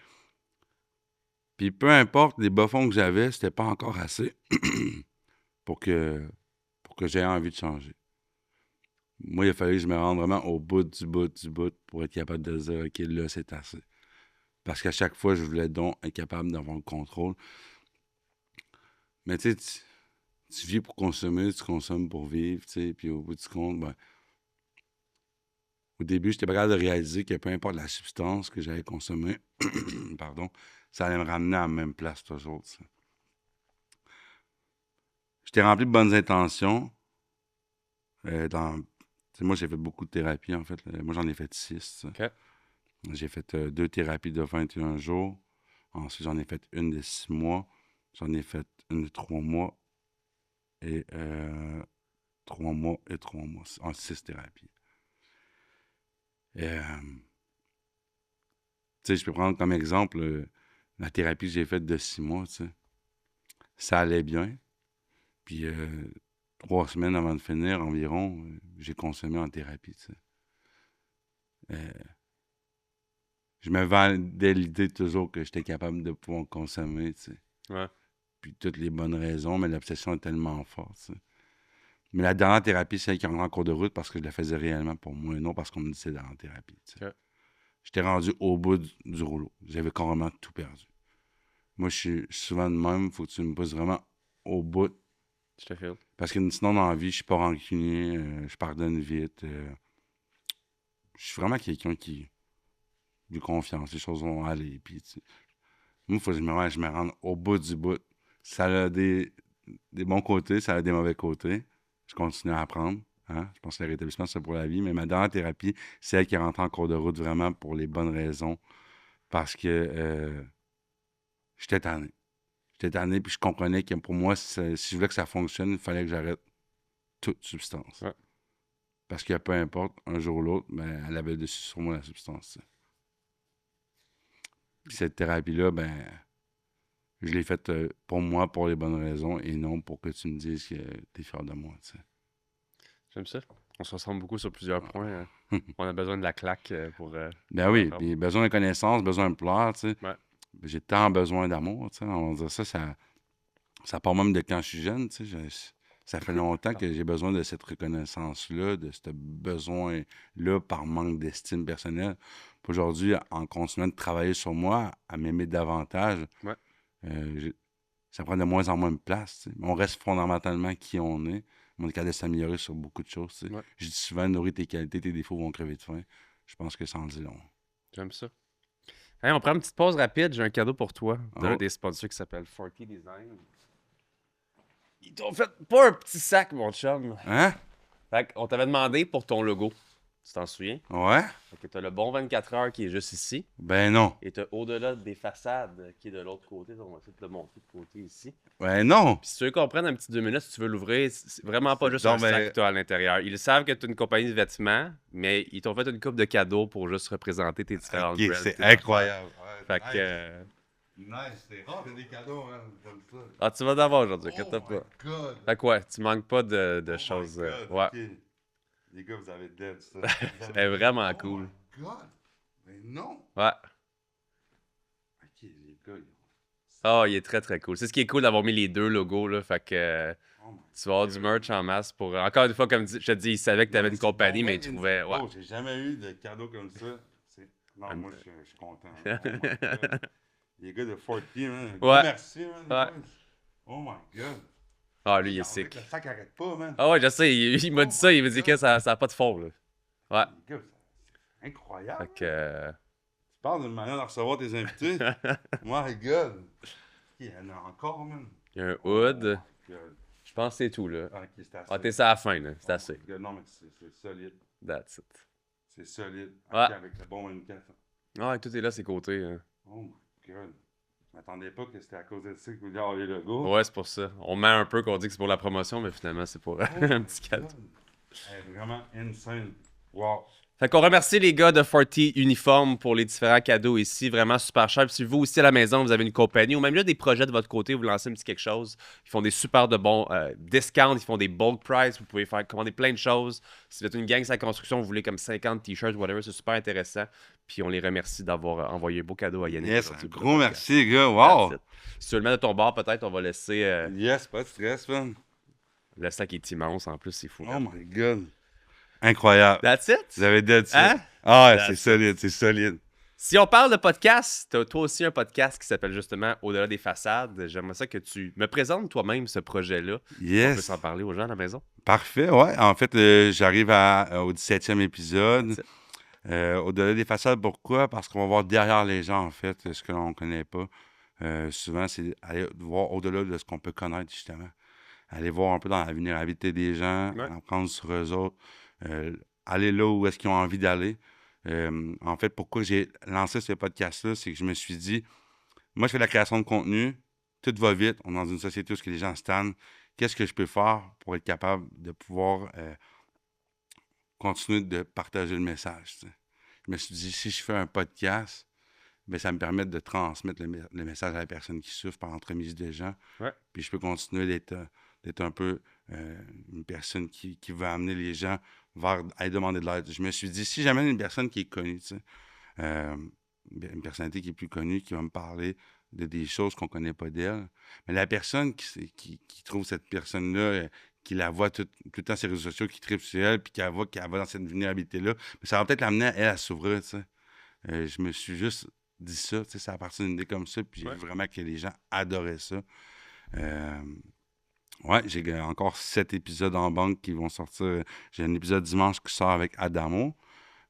S2: Puis peu importe les bas fonds que j'avais, c'était pas encore assez pour que j'aie envie de changer. Moi, il a fallu que je me rende vraiment au bout du bout du bout pour être capable de dire OK, là, c'est assez. Parce qu'à chaque fois, je voulais donc être capable d'avoir le contrôle. Mais tu sais, tu vis pour consommer, tu consommes pour vivre, tu sais, puis au bout du compte, ben, au début, j'étais pas capable de réaliser que peu importe la substance que j'allais consommer, pardon, ça allait me ramener à la même place toujours. Tu sais. J'étais rempli de bonnes intentions. Tu sais, moi, j'ai fait beaucoup de thérapie, en fait. Moi, j'en ai fait 6.
S1: OK.
S2: J'ai fait 2 thérapies de 21 jours. Ensuite, j'en ai fait une de 6 mois. J'en ai fait une de 3 mois. Et 3 mois et 3 mois. En 6 thérapies. Et, tu sais, je peux prendre comme exemple la thérapie que j'ai faite de 6 mois, tu sais. Ça allait bien. Puis 3 semaines avant de finir environ, j'ai consommé en thérapie, tu sais. Euh, je me vendais l'idée toujours que j'étais capable de pouvoir consommer, tu sais.
S1: Ouais.
S2: Puis toutes les bonnes raisons, mais l'obsession est tellement forte, tu sais. Mais la dernière thérapie, c'est celle qui rentre en cours de route parce que je la faisais réellement pour moi, non parce qu'on me disait dans la thérapie, tu sais.
S1: OK.
S2: J'étais rendu au bout du rouleau. J'avais carrément tout perdu. Moi, je suis souvent de même, faut que tu me pousses vraiment au bout.
S1: Je te file.
S2: Parce que sinon, dans la vie, je suis pas rancunier, je pardonne vite. Je suis vraiment quelqu'un qui a confiance, les choses vont aller. Puis, tu sais, moi, il faut que je me rende au bout du bout. Ça a des bons côtés, ça a des mauvais côtés. Je continue à apprendre. Hein? Je pense que le rétablissement, c'est pour la vie. Mais ma dernière thérapie, c'est elle qui rentre en cours de route vraiment pour les bonnes raisons. Parce que j'étais tanné. J'étais tanné, puis je comprenais que pour moi, si je voulais que ça fonctionne, il fallait que j'arrête toute substance.
S1: Ouais.
S2: Parce que peu importe, un jour ou l'autre, ben, elle avait le dessus sur moi, la substance. Tu sais. Puis cette thérapie-là, ben, je l'ai faite pour moi, pour les bonnes raisons, et non pour que tu me dises que t'es fier de moi, tu sais.
S1: J'aime ça. On se ressemble beaucoup sur plusieurs points. On a besoin de la claque pour...
S2: Ben oui,
S1: ensemble.
S2: puis besoin de connaissances, besoin de pleurs, tu sais.
S1: Ouais.
S2: J'ai tant besoin d'amour, tu sais. On va dire ça part même de quand je suis jeune, tu sais. Ça fait longtemps que j'ai besoin de cette reconnaissance-là, de ce besoin-là par manque d'estime personnelle. Puis aujourd'hui, en continuant de travailler sur moi, à m'aimer davantage,
S1: Ouais.
S2: ça prend de moins en moins de place, tu sais. On reste fondamentalement qui on est. On est capable de s'améliorer sur beaucoup de choses, tu sais.
S1: Ouais.
S2: Je dis souvent, nourrir tes qualités, tes défauts vont crever de faim. Je pense que ça en dit long.
S1: J'aime ça. Hey, on prend une petite pause rapide. J'ai un cadeau pour toi d'un
S2: Oh.
S1: des sponsors qui s'appelle Forty Design. Ils t'ont fait pas un petit sac, mon chum.
S2: Hein?
S1: Fait qu'on t'avait demandé pour ton logo. Tu t'en souviens?
S2: Ouais?
S1: Fait que t'as le bon 24 heures qui est juste ici.
S2: Ben non.
S1: Et t'as au-delà des façades qui est de l'autre côté. On va essayer de te le montrer de côté ici.
S2: Ben non.
S1: Puis si tu veux qu'on prenne un petit 2 minutes, si tu veux l'ouvrir, c'est vraiment pas juste
S2: Non,
S1: un sac
S2: mais-
S1: que t'as à l'intérieur. Ils savent que t'es une compagnie de vêtements, mais ils t'ont fait une coupe de cadeaux pour juste représenter tes différentes
S2: Ok,
S1: brands.
S2: c'est
S1: tes
S2: incroyable. Ouais,
S1: affaires. Fait que...
S2: Nice, c'est rare, des cadeaux, hein, comme ça.
S1: Ah, tu vas d'avoir aujourd'hui, inquiète
S2: Oh
S1: pas.
S2: my God.
S1: Fait que ouais, tu manques pas de
S2: Oh my
S1: choses.
S2: God,
S1: Ouais,
S2: ok. Les gars, vous avez dead ça.
S1: elle est vraiment
S2: Oh
S1: cool.
S2: my God. Mais non.
S1: Ouais.
S2: Ok, les gars,
S1: Oh, il est très très cool. C'est ce qui est cool d'avoir mis les deux logos là. Fait que
S2: oh my
S1: tu vas avoir du merch en masse pour. Encore une fois, comme je te dis, ils savaient que tu avais une
S2: c'est
S1: compagnie,
S2: donc
S1: mais
S2: bien
S1: ils trouvaient. Ouais.
S2: Oh, j'ai jamais eu de cadeau comme ça. Non, moi, je suis content. Oh my God. Les gars de 40, man.
S1: Ouais.
S2: Merci, man.
S1: Ouais.
S2: boys. Oh my God.
S1: Ah, lui, il est
S2: On dirait
S1: sick.
S2: que le sac arrête pas, man.
S1: Ah ouais, je sais, il m'a dit ça, il m'a dit que ça a pas de fond là. Ouais.
S2: Les gars, c'est incroyable.
S1: Fait que.
S2: Tu parles d'une manière de recevoir tes invités. My God. Il y en a encore, man.
S1: Il y a un hood.
S2: Oh my God.
S1: Je pense que c'est tout là.
S2: Ah, ok, c'est assez.
S1: Ah, t'es ça à la fin là. C'est
S2: Oh
S1: assez.
S2: my God, non, mais c'est solide.
S1: That's it.
S2: C'est solide.
S1: Ouais.
S2: Ok, avec le bon 24.
S1: Ah, tout est là, c'est côté. Hein.
S2: Oh my God. Je m'attendais pas que c'était à cause de ça que vous vouliez avoir les logos.
S1: Ouais, c'est pour ça. On ment un peu qu'on dit que c'est pour la promotion, mais finalement, c'est pour un petit cadeau.
S2: Hey, vraiment insane. Wow.
S1: Fait qu'on remercie les gars de 40 Uniform pour les différents cadeaux ici. Vraiment super cher. Puis si vous aussi à la maison, vous avez une compagnie ou même là des projets de votre côté, vous lancez un petit quelque chose, ils font des super de bons discounts, ils font des bulk price, vous pouvez faire commander plein de choses. Si vous êtes une gang sur la construction, vous voulez comme 50 t-shirts, whatever, c'est super intéressant. Puis on les remercie d'avoir envoyé un beau cadeau à Yannick.
S2: Yes,
S1: aujourd'hui
S2: un
S1: pour
S2: gros
S1: le podcast.
S2: merci, les gars. Wow.
S1: That's it. Si tu veux le mettre de ton bord, peut-être, on va laisser
S2: Yes, pas de stress, man.
S1: le sac est immense en plus, c'est fou.
S2: Oh my God. Incroyable.
S1: That's it?
S2: Vous avez dit ça.
S1: Hein?
S2: Ah, ouais,
S1: That's
S2: c'est
S1: it.
S2: solide, c'est solide.
S1: Si on parle de podcast, t'as toi aussi un podcast qui s'appelle justement Au-delà des façades. J'aimerais ça que tu me présentes toi-même ce projet-là. On peut
S2: Yes.
S1: s'en parler aux gens à la maison.
S2: Parfait, ouais. En fait, j'arrive au 17e épisode. Au-delà des façades, pourquoi? Parce qu'on va voir derrière les gens, en fait, ce que l'on ne connaît pas. Souvent, c'est aller voir au-delà de ce qu'on peut connaître, justement. Aller voir un peu dans la vulnérabilité des gens,
S1: Ouais.
S2: apprendre sur eux autres, aller là où est-ce qu'ils ont envie d'aller. En fait, pourquoi j'ai lancé ce podcast-là, c'est que je me suis dit, moi, je fais de la création de contenu, tout va vite, on est dans une société où les gens se tannent. Qu'est-ce que je peux faire pour être capable de pouvoir continuer de partager le message, tu sais? Je me suis dit, si je fais un podcast, bien, ça me permet de transmettre le message à la personne qui souffre par entremise des gens.
S1: Ouais.
S2: Puis je peux continuer d'être un peu une personne qui veut amener les gens vers aller demander de l'aide. Je me suis dit, si j'amène une personne qui est connue, tu sais, une personnalité qui est plus connue, qui va me parler de des choses qu'on ne connaît pas d'elle, mais la personne qui trouve cette personne-là, qui la voit tout le temps sur les réseaux sociaux, qui tripe sur elle, puis qu'elle va dans cette vulnérabilité-là, mais ça va peut-être l'amener à elle à s'ouvrir, tu sais. Je me suis juste dit ça, tu sais, c'est à partir d'une idée comme ça, puis j'ai vu vraiment que les gens adoraient ça. Ouais, j'ai encore 7 épisodes en banque qui vont sortir. J'ai un épisode dimanche qui sort avec Adamo.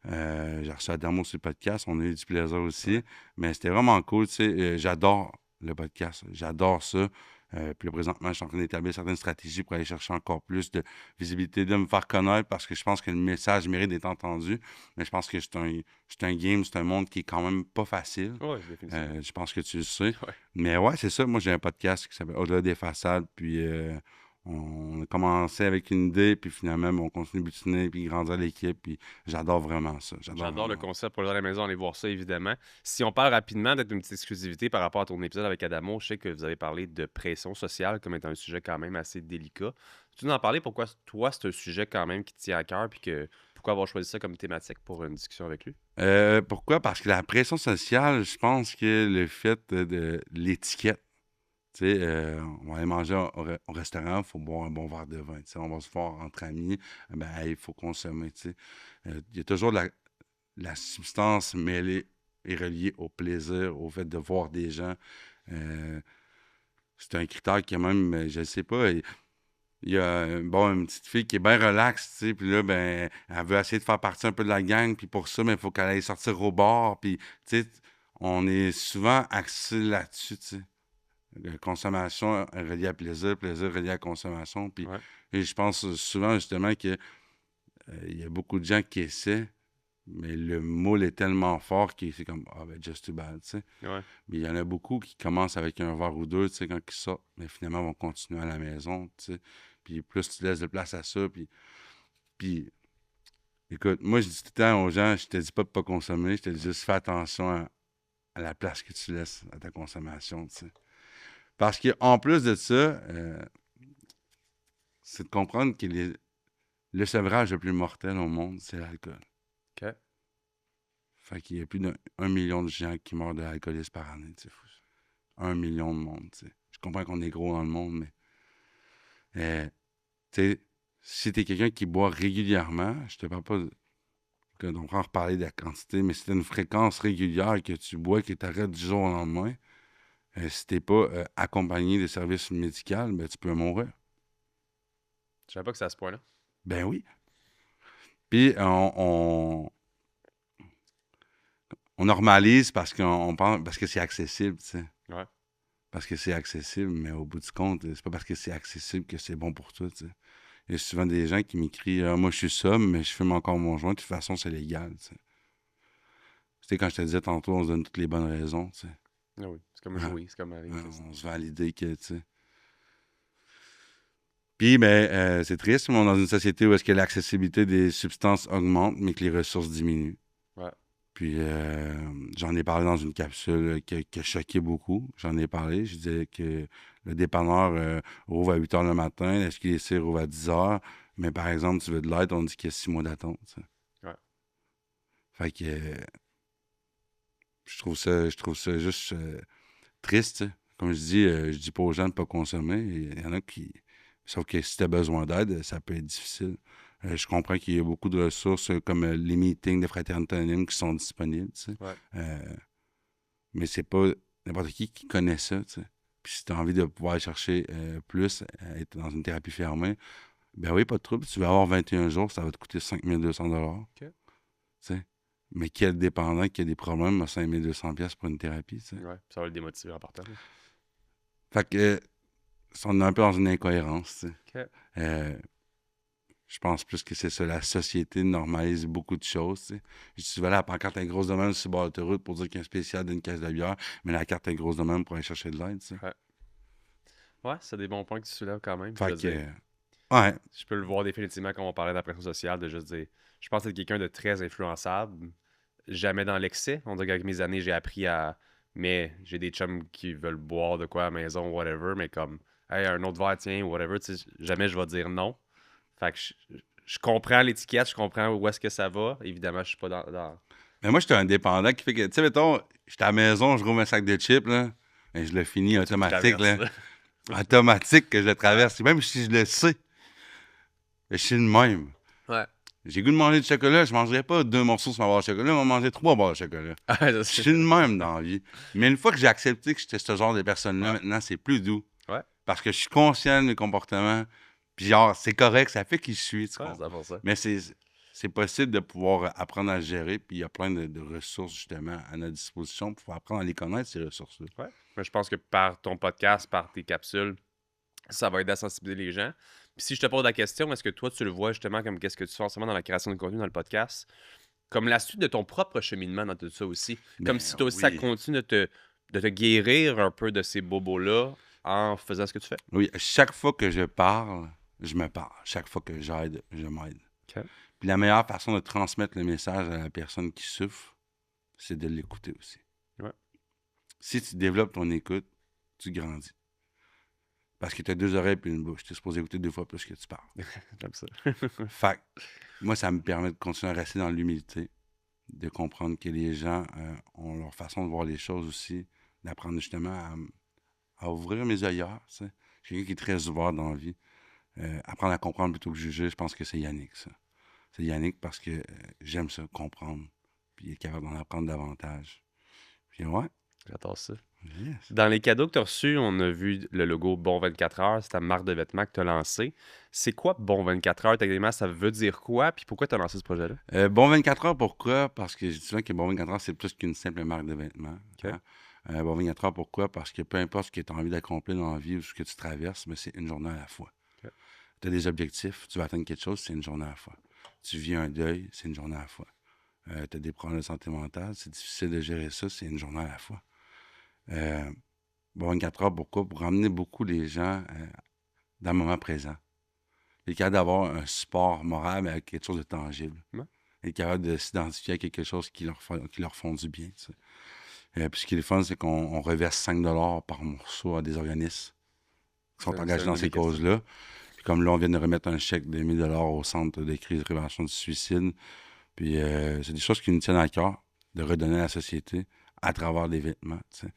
S2: J'ai reçu Adamo sur le podcast, on a eu du plaisir aussi. Mais c'était vraiment cool, tu sais. J'adore le podcast, j'adore ça. Puis là, présentement, je suis en train d'établir certaines stratégies pour aller chercher encore plus de visibilité, de me faire connaître parce que je pense que le message mérite d'être entendu. Mais je pense que c'est un game, c'est un monde qui est quand même pas facile.
S1: Oui, définitivement.
S2: Je pense que tu le sais.
S1: Ouais.
S2: Mais ouais, c'est ça. Moi, j'ai un podcast qui s'appelle Au-delà des façades. Puis On a commencé avec une idée, puis finalement, ben, on continue de butiner, puis grandir l'équipe, puis j'adore vraiment ça.
S1: J'adore le concept pour les gens à la maison, aller voir ça, évidemment. Si on parle rapidement d'être une petite exclusivité par rapport à ton épisode avec Adamo, je sais que vous avez parlé de pression sociale comme étant un sujet quand même assez délicat. Tu nous en parler pourquoi toi, c'est un sujet quand même qui te tient à cœur, puis que pourquoi avoir choisi ça comme thématique pour une discussion avec lui?
S2: Pourquoi? Parce que la pression sociale, je pense que le fait de l'étiquette, tu sais, on va aller manger au restaurant, il faut boire un bon verre de vin. Tu sais, on va se voir entre amis, ben, il faut consommer. Tu sais. Il y a toujours la substance mêlée et reliée au plaisir, au fait de voir des gens. Euh, c'est un critère qui, même, je ne sais pas, il y a bon, une petite fille qui est bien relaxe, tu sais, puis là, ben, elle veut essayer de faire partie un peu de la gang, puis pour ça, ben, il faut qu'elle aille sortir au bar, puis, tu sais, on est souvent axé là-dessus, tu sais. Consommation reliée à plaisir, plaisir relié à consommation, puis
S1: Ouais.
S2: et je pense souvent, justement, que il y a beaucoup de gens qui essaient, mais le moule est tellement fort que c'est comme, ah, ben, just too bad, tu sais.
S1: Ouais.
S2: Mais il y en a beaucoup qui commencent avec un verre ou deux, tu sais, quand ils sortent, mais finalement vont continuer à la maison, tu sais. Puis plus tu laisses de place à ça, puis écoute, moi je dis tout le temps aux gens, je te dis pas de pas consommer, je te dis juste fais attention à la place que tu laisses à ta consommation, tu sais. Parce qu'en plus de ça, c'est de comprendre que le sevrage le plus mortel au monde, c'est l'alcool.
S1: OK.
S2: Fait qu'il y a plus d'1 million de gens qui meurent de l'alcoolisme par année, c'est fou. 1 million de monde, tu sais. Je comprends qu'on est gros dans le monde, mais tu sais, si t'es quelqu'un qui boit régulièrement, je te parle pas on va en reparler de la quantité, mais si t'as une fréquence régulière que tu bois, que t'arrêtes du jour au lendemain, si t'es pas accompagné des services médicaux, ben tu peux mourir.
S1: Je savais pas que c'est à ce point-là.
S2: Ben oui. Puis on normalise parce qu'on pense parce que c'est accessible, tu sais.
S1: Ouais.
S2: Parce que c'est accessible, mais au bout du compte, c'est pas parce que c'est accessible que c'est bon pour toi, tu sais. Il y a souvent des gens qui m'écrivent moi, je suis sobre, mais je fume encore mon joint. De toute façon, c'est légal, tu sais. Tu sais, quand je te disais tantôt, on se donne toutes les bonnes raisons, tu sais.
S1: Ah oui. C'est comme jouer, c'est comme aller.
S2: On se valide que, tu sais. Puis, ben, c'est triste, mais on est dans une société où est-ce que l'accessibilité des substances augmente, mais que les ressources diminuent.
S1: Ouais.
S2: Puis, j'en ai parlé dans une capsule qui a choqué beaucoup. J'en ai parlé. Je disais que le dépanneur rouvre à 8 h le matin, est-ce qu'il essaie rouvre à 10 h? Mais par exemple, tu veux de l'aide, on dit qu'il y a 6 mois d'attente. Tu sais.
S1: Ouais.
S2: Fait que je trouve ça juste triste. Tu sais. Comme je dis pas aux gens de pas consommer. Il y en a qui. Sauf que si tu as besoin d'aide, ça peut être difficile. Je comprends qu'il y a beaucoup de ressources comme les meetings de fraternité anonyme qui sont disponibles, tu sais.
S1: Ouais.
S2: Mais c'est pas n'importe qui connaît ça, tu sais. Puis si tu as envie de pouvoir chercher plus, être dans une thérapie fermée, ben oui, pas de trouble. Tu vas avoir 21 jours, ça va te coûter 5200 $.
S1: OK.
S2: Tu sais. Mais quel dépendant qui a des problèmes a 5200 $ pour une thérapie, tu sais.
S1: Ouais. Ça va le démotiver en partant.
S2: Fait que on est un peu dans une incohérence, tu sais.
S1: OK.
S2: Je pense plus que c'est ça. La société normalise beaucoup de choses. Tu sais. Je dis souvent, la pancarte est grosse de même sur le bord de l'autoroute pour dire qu'il y a un spécial d'une caisse de bière, mais la carte est grosse de même pour aller chercher de l'aide. Tu sais.
S1: Ouais. Ouais, c'est des bons points que tu soulèves quand même.
S2: Fait
S1: Je veux
S2: que,
S1: dire,
S2: ouais,
S1: je peux le voir définitivement quand on parlait de la pression sociale, de juste dire, je pense être quelqu'un de très influençable, jamais dans l'excès. On dirait qu'avec mes années, j'ai appris à, mais j'ai des chums qui veulent boire de quoi à la maison, whatever, mais comme, hey, un autre verre, tiens, whatever, tu sais, jamais je vais dire non. Fait que je comprends l'étiquette, je comprends où est-ce que ça va. Évidemment, je suis pas dans...
S2: mais moi, j'étais un dépendant qui fait que, tu sais, mettons, j'étais à la maison, je roule un sac de chips, là, et je le finis automatique, là.
S1: traverse,
S2: Automatique que je le traverse. Même si je le sais, je suis le même.
S1: Ouais.
S2: J'ai goût de manger du chocolat, je mangerai pas 2 morceaux sur ma barre de chocolat, je vais manger 3 barres de chocolat.
S1: Ah, ça,
S2: Je
S1: c'est-
S2: suis le même dans la vie. Mais une fois que j'ai accepté que j'étais ce genre de personne-là,
S1: Ouais.
S2: maintenant, c'est plus doux.
S1: Ouais.
S2: Parce que je suis conscient de mes comportements. Puis genre, c'est correct, ça fait qui je suis, tu
S1: Ouais,
S2: comprends?
S1: c'est pour ça.
S2: Mais c'est possible de pouvoir apprendre à le gérer. Puis il y a plein de ressources, justement, à notre disposition pour apprendre à les connaître, ces ressources-là.
S1: Ouais. Mais je pense que par ton podcast, par tes capsules, ça va aider à sensibiliser les gens. Puis si je te pose la question, est-ce que toi, tu le vois justement comme qu'est-ce que tu fais en ce moment dans la création de contenu dans le podcast, comme la suite de ton propre cheminement dans tout ça aussi? Comme
S2: Ben
S1: si toi aussi, ça
S2: oui.
S1: continue de te guérir un peu de ces bobos-là, en faisant ce que tu fais?
S2: Oui, chaque fois que je parle, je me parle. Chaque fois que j'aide, je m'aide.
S1: OK.
S2: Puis la meilleure façon de transmettre le message à la personne qui souffre, c'est de l'écouter aussi.
S1: Ouais.
S2: Si tu développes ton écoute, tu grandis. Parce que tu as 2 oreilles et une bouche. Tu es supposé écouter 2 fois plus que tu parles.
S1: Comme ça.
S2: Fait que, moi, ça me permet de continuer à rester dans l'humilité, de comprendre que les gens ont leur façon de voir les choses aussi, d'apprendre justement à ouvrir mes œillères. Tu sais. Je suis quelqu'un qui est très ouvert dans la vie. Apprendre à comprendre plutôt que juger, je pense que c'est Yannick, ça. C'est Yannick parce que j'aime ça, comprendre, puis être capable d'en apprendre davantage. Puis ouais,
S1: J'adore ça.
S2: yes.
S1: Dans les cadeaux que tu as reçus, on a vu le logo Bon 24 heures, c'est ta marque de vêtements que tu as lancée. C'est quoi Bon 24 heures? Techniquement, ça veut dire quoi? Puis pourquoi tu as lancé ce projet-là?
S2: Bon 24 heures, pourquoi? Parce que je dis souvent que Bon 24 heures, c'est plus qu'une simple marque de vêtements.
S1: OK.
S2: Hein? Bon 24 heures, pourquoi? Parce que peu importe ce que tu as envie d'accomplir dans la vie ou ce que tu traverses, mais c'est une journée à la fois.
S1: OK.
S2: Tu as des objectifs, tu vas atteindre quelque chose, c'est une journée à la fois. Tu vis un deuil, c'est une journée à la fois. Tu as des problèmes de santé mentale, c'est difficile de gérer ça, c'est une journée à la fois. Bon 24 heures, pourquoi? Pour ramener beaucoup les gens dans le moment présent. Être capable d'avoir un support moral, mais avec quelque chose de tangible.
S1: Ouais.
S2: Être capable de s'identifier à quelque chose qui leur font du bien. Tu sais. Puis ce qui est le fun, c'est qu'on reverse 5 par morceau à des organismes qui sont engagés dans ces causes-là. Puis comme là, on vient de remettre un chèque de 1 000 au Centre de crise de prévention du suicide. Puis c'est des choses qui nous tiennent à cœur, de redonner à la société à travers des vêtements. Tu sais.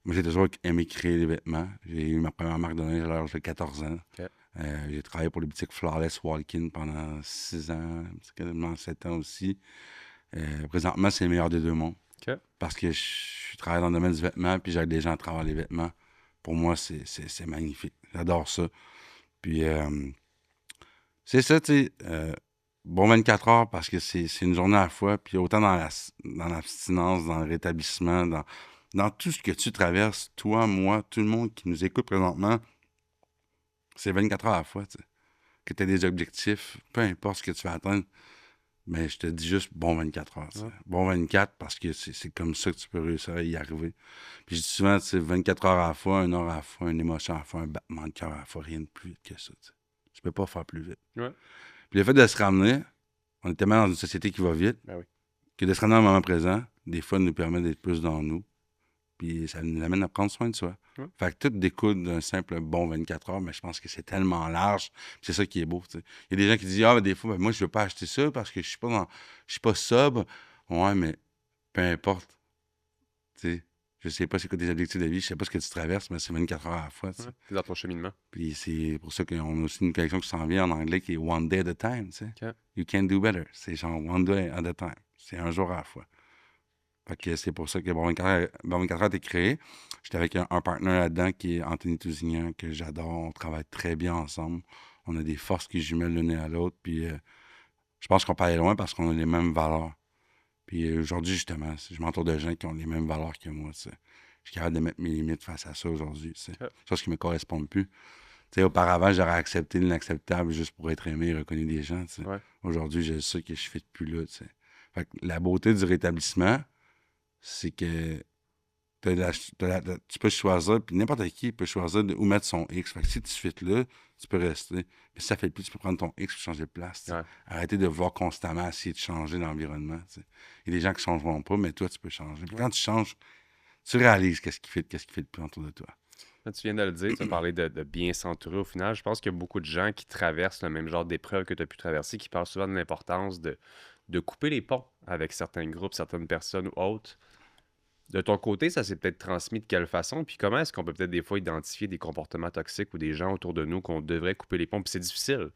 S2: Moi, j'ai toujours aimé créer des vêtements. J'ai eu ma première marque de linge à l'âge de 14 ans.
S1: OK.
S2: J'ai travaillé pour les boutiques Flawless Walk-In pendant 6 ans, quasiment 7 ans aussi. Présentement, c'est le meilleur des deux mondes.
S1: OK.
S2: Parce que je travaille dans le domaine du vêtement, puis j'aide les gens à travers les vêtements. Pour moi, c'est magnifique. J'adore ça. Puis, c'est ça, tu sais. Bon 24 heures parce que c'est une journée à la fois. Puis autant dans l'abstinence, dans le rétablissement, dans tout ce que tu traverses, toi, moi, tout le monde qui nous écoute présentement, c'est 24 heures à la fois, tu sais. Que tu aies des objectifs, peu importe ce que tu vas atteindre, mais je te dis juste bon 24 heures. Tu sais.
S1: Ouais.
S2: Bon 24 parce que c'est comme ça que tu peux réussir à y arriver. Puis je dis souvent, tu sais, 24 heures à la fois, 1 heure à la fois, une émotion à la fois, un battement de cœur à la fois, rien de plus vite que ça. Tu sais. Tu peux pas faire plus vite.
S1: Ouais.
S2: Puis le fait de se ramener, on est tellement dans une société qui va vite,
S1: Ben oui.
S2: que de se ramener dans le moment présent, des fois, nous permet d'être plus dans nous. Puis ça nous amène à prendre soin de soi.
S1: Ouais.
S2: Fait que tout découle d'un simple bon 24 heures, mais je pense que c'est tellement large. C'est ça qui est beau. T'sais. Il y a des gens qui disent ah, ben, des fois, ben, moi, je veux pas acheter ça parce que je suis pas sobre. Ouais, mais peu importe. T'sais, je sais pas c'est quoi tes objectifs de vie, je sais pas ce que tu traverses, mais c'est 24 heures à la fois.
S1: Ouais. T'es dans ton cheminement.
S2: Puis c'est pour ça qu'on a aussi une collection qui s'en vient en anglais qui est One Day at a Time.
S1: Okay.
S2: You can do better. C'est genre One Day at a Time. C'est un jour à la fois. Fait que c'est pour ça que Bon 24 heures a été créé. J'étais avec un partenaire là-dedans qui est Anthony Tousignan, que j'adore. On travaille très bien ensemble. On a des forces qui jumellent l'une à l'autre. Puis je pense qu'on peut aller loin parce qu'on a les mêmes valeurs. Puis aujourd'hui, justement, je m'entoure de gens qui ont les mêmes valeurs que moi. T'sais. Je suis capable de mettre mes limites face à ça aujourd'hui. C'est ça qui ne me correspond plus. T'sais, auparavant, j'aurais accepté l'inacceptable juste pour être aimé et reconnu des gens.
S1: Ouais.
S2: Aujourd'hui, je sais que je ne fais plus là. Fait que la beauté du rétablissement, c'est que tu peux choisir, puis n'importe qui peut choisir où mettre son X. Fait que si tu fites là, tu peux rester. Mais si ça fait plus, tu peux prendre ton X et changer de place.
S1: Ouais.
S2: Arrêter de vouloir constamment essayer de changer l'environnement. T'sais. Il y a des gens qui ne changeront pas, mais toi, tu peux changer. Puis quand tu changes, tu réalises qu'est-ce qui fait le plus autour de toi.
S1: Là, tu viens de le dire, tu as parlé de bien s'entourer au final. Je pense qu'il y a beaucoup de gens qui traversent le même genre d'épreuves que tu as pu traverser, qui parlent souvent de l'importance de couper les ponts avec certains groupes, certaines personnes ou autres. De ton côté, ça s'est peut-être transmis de quelle façon? Puis comment est-ce qu'on peut peut-être des fois identifier des comportements toxiques ou des gens autour de nous qu'on devrait couper les ponts? Puis c'est difficile.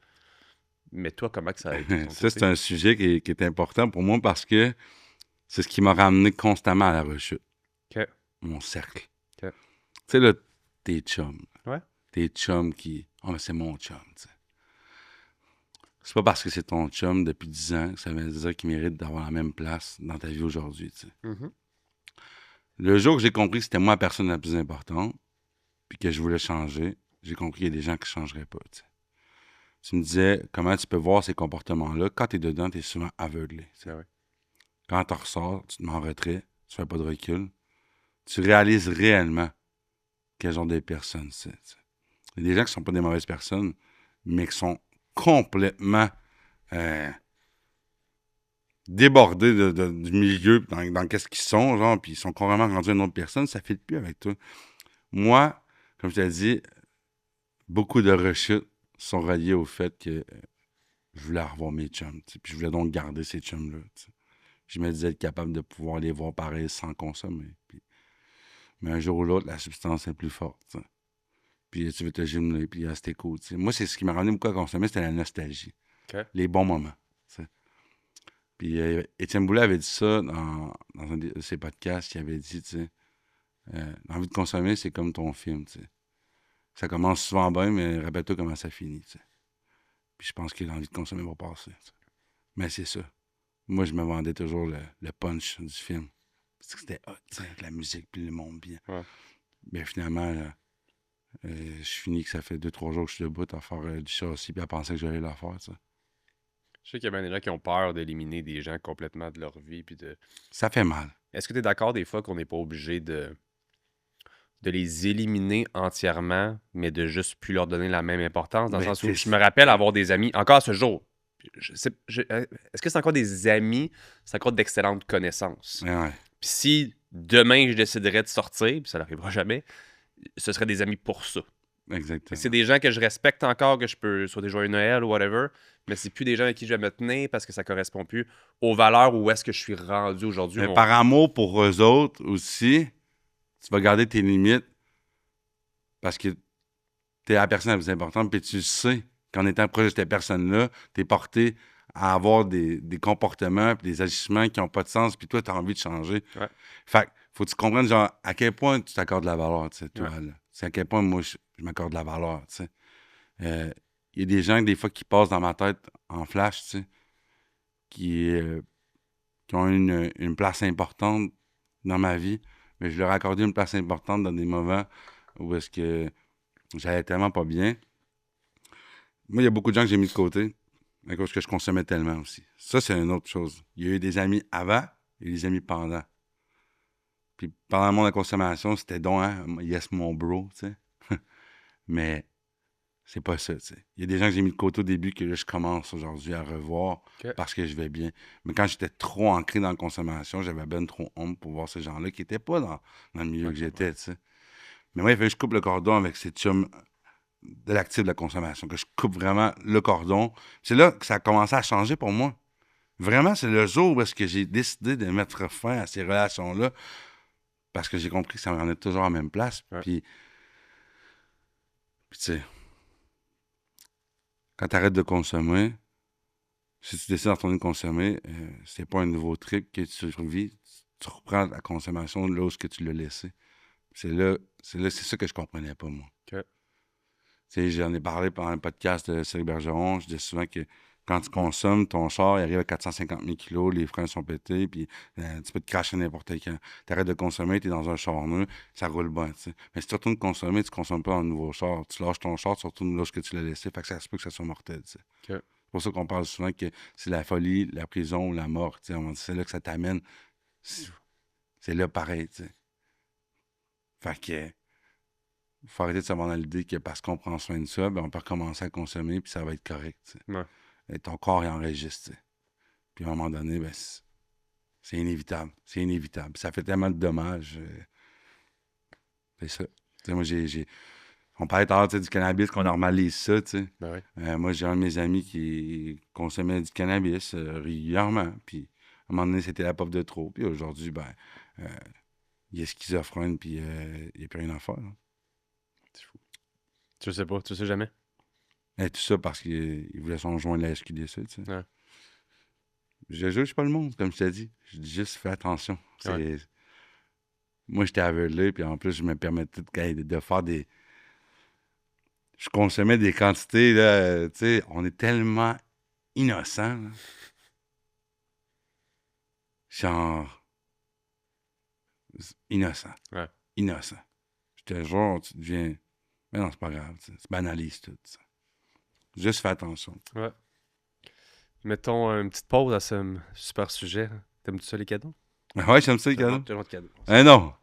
S1: Mais toi, comment que ça a été?
S2: Ça, c'est un sujet qui est important pour moi parce que c'est ce qui m'a ramené constamment à la rechute.
S1: OK.
S2: Mon cercle.
S1: OK.
S2: Tu sais, là, tes chums.
S1: Ouais.
S2: Tes chums qui... Oh, mais c'est mon chum, tu sais. C'est pas parce que c'est ton chum depuis 10 ans que ça veut dire qu'il mérite d'avoir la même place dans ta vie aujourd'hui, tu sais.
S1: Mm-hmm.
S2: Le jour que j'ai compris que c'était moi la personne la plus importante, puis que je voulais changer, j'ai compris qu'il y a des gens qui ne changeraient pas. T'sais. Tu me disais, comment tu peux voir ces comportements-là? Quand tu es dedans, tu es souvent aveuglé.
S1: Ah ouais.
S2: Quand tu ressors, tu te mets en retrait, tu fais pas de recul. Tu réalises réellement quel genre de personne c'est. T'sais. Il y a des gens qui sont pas des mauvaises personnes, mais qui sont complètement débordés du milieu, dans qu'est-ce qu'ils sont, genre, puis ils sont complètement rendus à une autre personne, ça ne fit plus avec toi. Moi, comme je t'ai dit, beaucoup de rechutes sont reliées au fait que je voulais revoir mes chums, puis je voulais donc garder ces chums-là. T'sais. Je me disais être capable de pouvoir les voir pareil sans consommer. Puis... Mais un jour ou l'autre, la substance est plus forte. T'sais. Puis tu veux te jumeler, puis c'était cool. T'sais. Moi, c'est ce qui m'a ramené beaucoup à consommer, c'était la nostalgie.
S1: Okay.
S2: Les bons moments. T'sais. Puis Étienne Boulay avait dit ça dans un de ses podcasts. Il avait dit, tu sais, l'envie de consommer, c'est comme ton film. T'sais. Ça commence souvent bien, mais rappelle-toi comment ça finit. T'sais. Puis je pense que l'envie de consommer va passer. T'sais. Mais c'est ça. Moi, je me vendais toujours le punch du film. Parce que c'était hot, avec la musique, puis le monde bien.
S1: Ouais.
S2: Mais finalement, je finis que ça fait 2-3 jours que je suis debout à faire du châssis, puis à penser que j'allais la faire, ça.
S1: Je sais qu'il y a bien des gens qui ont peur d'éliminer des gens complètement de leur vie. Puis de...
S2: Ça fait mal.
S1: Est-ce que tu es d'accord des fois qu'on n'est pas obligé de les éliminer entièrement, mais de juste plus leur donner la même importance? Dans le sens où je me rappelle avoir des amis, encore à ce jour, est-ce que c'est encore des amis? C'est encore d'excellentes connaissances.
S2: Ouais.
S1: Puis si demain je déciderais de sortir, puis ça n'arrivera jamais, ce seraient des amis pour ça.
S2: Exactement.
S1: C'est des gens que je respecte encore, que je peux, soit des joyeux Noël ou whatever, mais c'est plus des gens avec qui je vais me tenir parce que ça correspond plus aux valeurs où est-ce que je suis rendu aujourd'hui.
S2: Mais par amour pour eux autres aussi, tu vas garder tes limites parce que tu es la personne la plus importante, puis tu sais qu'en étant proche de cette personne-là, tu es porté à avoir des comportements et des agissements qui n'ont pas de sens, puis toi, tu as envie de changer.
S1: Ouais.
S2: Fait que faut que tu comprennes, genre, à quel point tu t'accordes de la valeur, tu sais, toi,
S1: Ouais.
S2: là. C'est à quel point, moi, je m'accorde de la valeur, tu sais. Il y a des gens, des fois, qui passent dans ma tête en flash, tu sais, qui ont une place importante dans ma vie, mais je leur ai accordé une place importante dans des moments où est-ce que j'allais tellement pas bien. Moi, il y a beaucoup de gens que j'ai mis de côté à cause que je consommais tellement aussi. Ça, c'est une autre chose. Il y a eu des amis avant et des amis pendant. Puis pendant mon consommation, c'était donc, hein, yes, mon bro, tu sais. Mais c'est pas ça, tu sais. Il y a des gens que j'ai mis de côté au début que là, je commence aujourd'hui à revoir parce que je vais bien. Mais quand j'étais trop ancré dans la consommation, j'avais ben trop honte pour voir ces gens-là qui n'étaient pas dans le milieu que j'étais, tu sais. Mais moi, il fallait que je coupe le cordon avec ces chums de l'actif de la consommation, que je coupe vraiment le cordon. C'est là que ça a commencé à changer pour moi. Vraiment, c'est le jour où est-ce que j'ai décidé de mettre fin à ces relations-là parce que j'ai compris que ça me rendait toujours à la même place.
S1: Ouais.
S2: Puis tu sais, quand tu arrêtes de consommer, si tu décides de retourner consommer, c'est pas un nouveau trip que tu revis. Tu reprends la consommation de là où tu l'as laissé. C'est ça que je comprenais pas, moi.
S1: Okay.
S2: J'en ai parlé pendant un podcast de Cyril Bergeron. Je dis souvent que quand tu consommes, ton char, il arrive à 450 000 kilos, les freins sont pétés, puis tu peux te cracher n'importe quand. Tu arrêtes de consommer, tu es dans un char neuf, ça roule bien. T'sais. Mais si tu retournes consommer, tu ne consommes pas un nouveau char. Tu lâches ton char, tu retournes là où tu l'as laissé. Fait que ça se peut que ça soit mortel. Okay. C'est pour ça qu'on parle souvent que c'est la folie, la prison ou la mort. C'est là que ça t'amène. C'est là pareil. T'sais. Fait que il faut arrêter de se vendre à l'idée que parce qu'on prend soin de ça, ben on peut recommencer à consommer puis ça va être correct.
S1: Ouais.
S2: Et ton corps est enregistré. Puis à un moment donné, ben, c'est inévitable. C'est inévitable. Ça fait tellement de dommages. C'est ça. T'sais, moi, on parlait tout à l'heure du cannabis, qu'on normalise ça.
S1: Ben oui.
S2: Moi, j'ai un de mes amis qui consommait du cannabis régulièrement. Puis à un moment donné, c'était la pop de trop. Puis aujourd'hui, ben, il est schizophrène, puis il n'y a plus rien à faire. Hein.
S1: C'est fou. Tu sais pas, tu sais jamais.
S2: Et tout ça parce qu'il voulait s'en joindre à la SQDC, tu sais.
S1: Ouais.
S2: Je juge pas le monde, comme je t'ai dit. Je dis juste fais attention. Ouais. Moi, j'étais aveuglé, puis en plus, je me permettais de faire des... Je consommais des quantités, là, tu sais, on est tellement innocents, là. Genre... Innocent.
S1: Ouais.
S2: Innocent. Je te jure, tu deviens... Mais non, c'est pas grave, tu banalises tout, ça. Juste fais attention.
S1: Ouais. Mettons une petite pause à ce super sujet. T'aimes-tu ça, les cadeaux?
S2: Ouais, j'aime ça, les cadeaux.
S1: J'ai un autre cadeau.
S2: Non!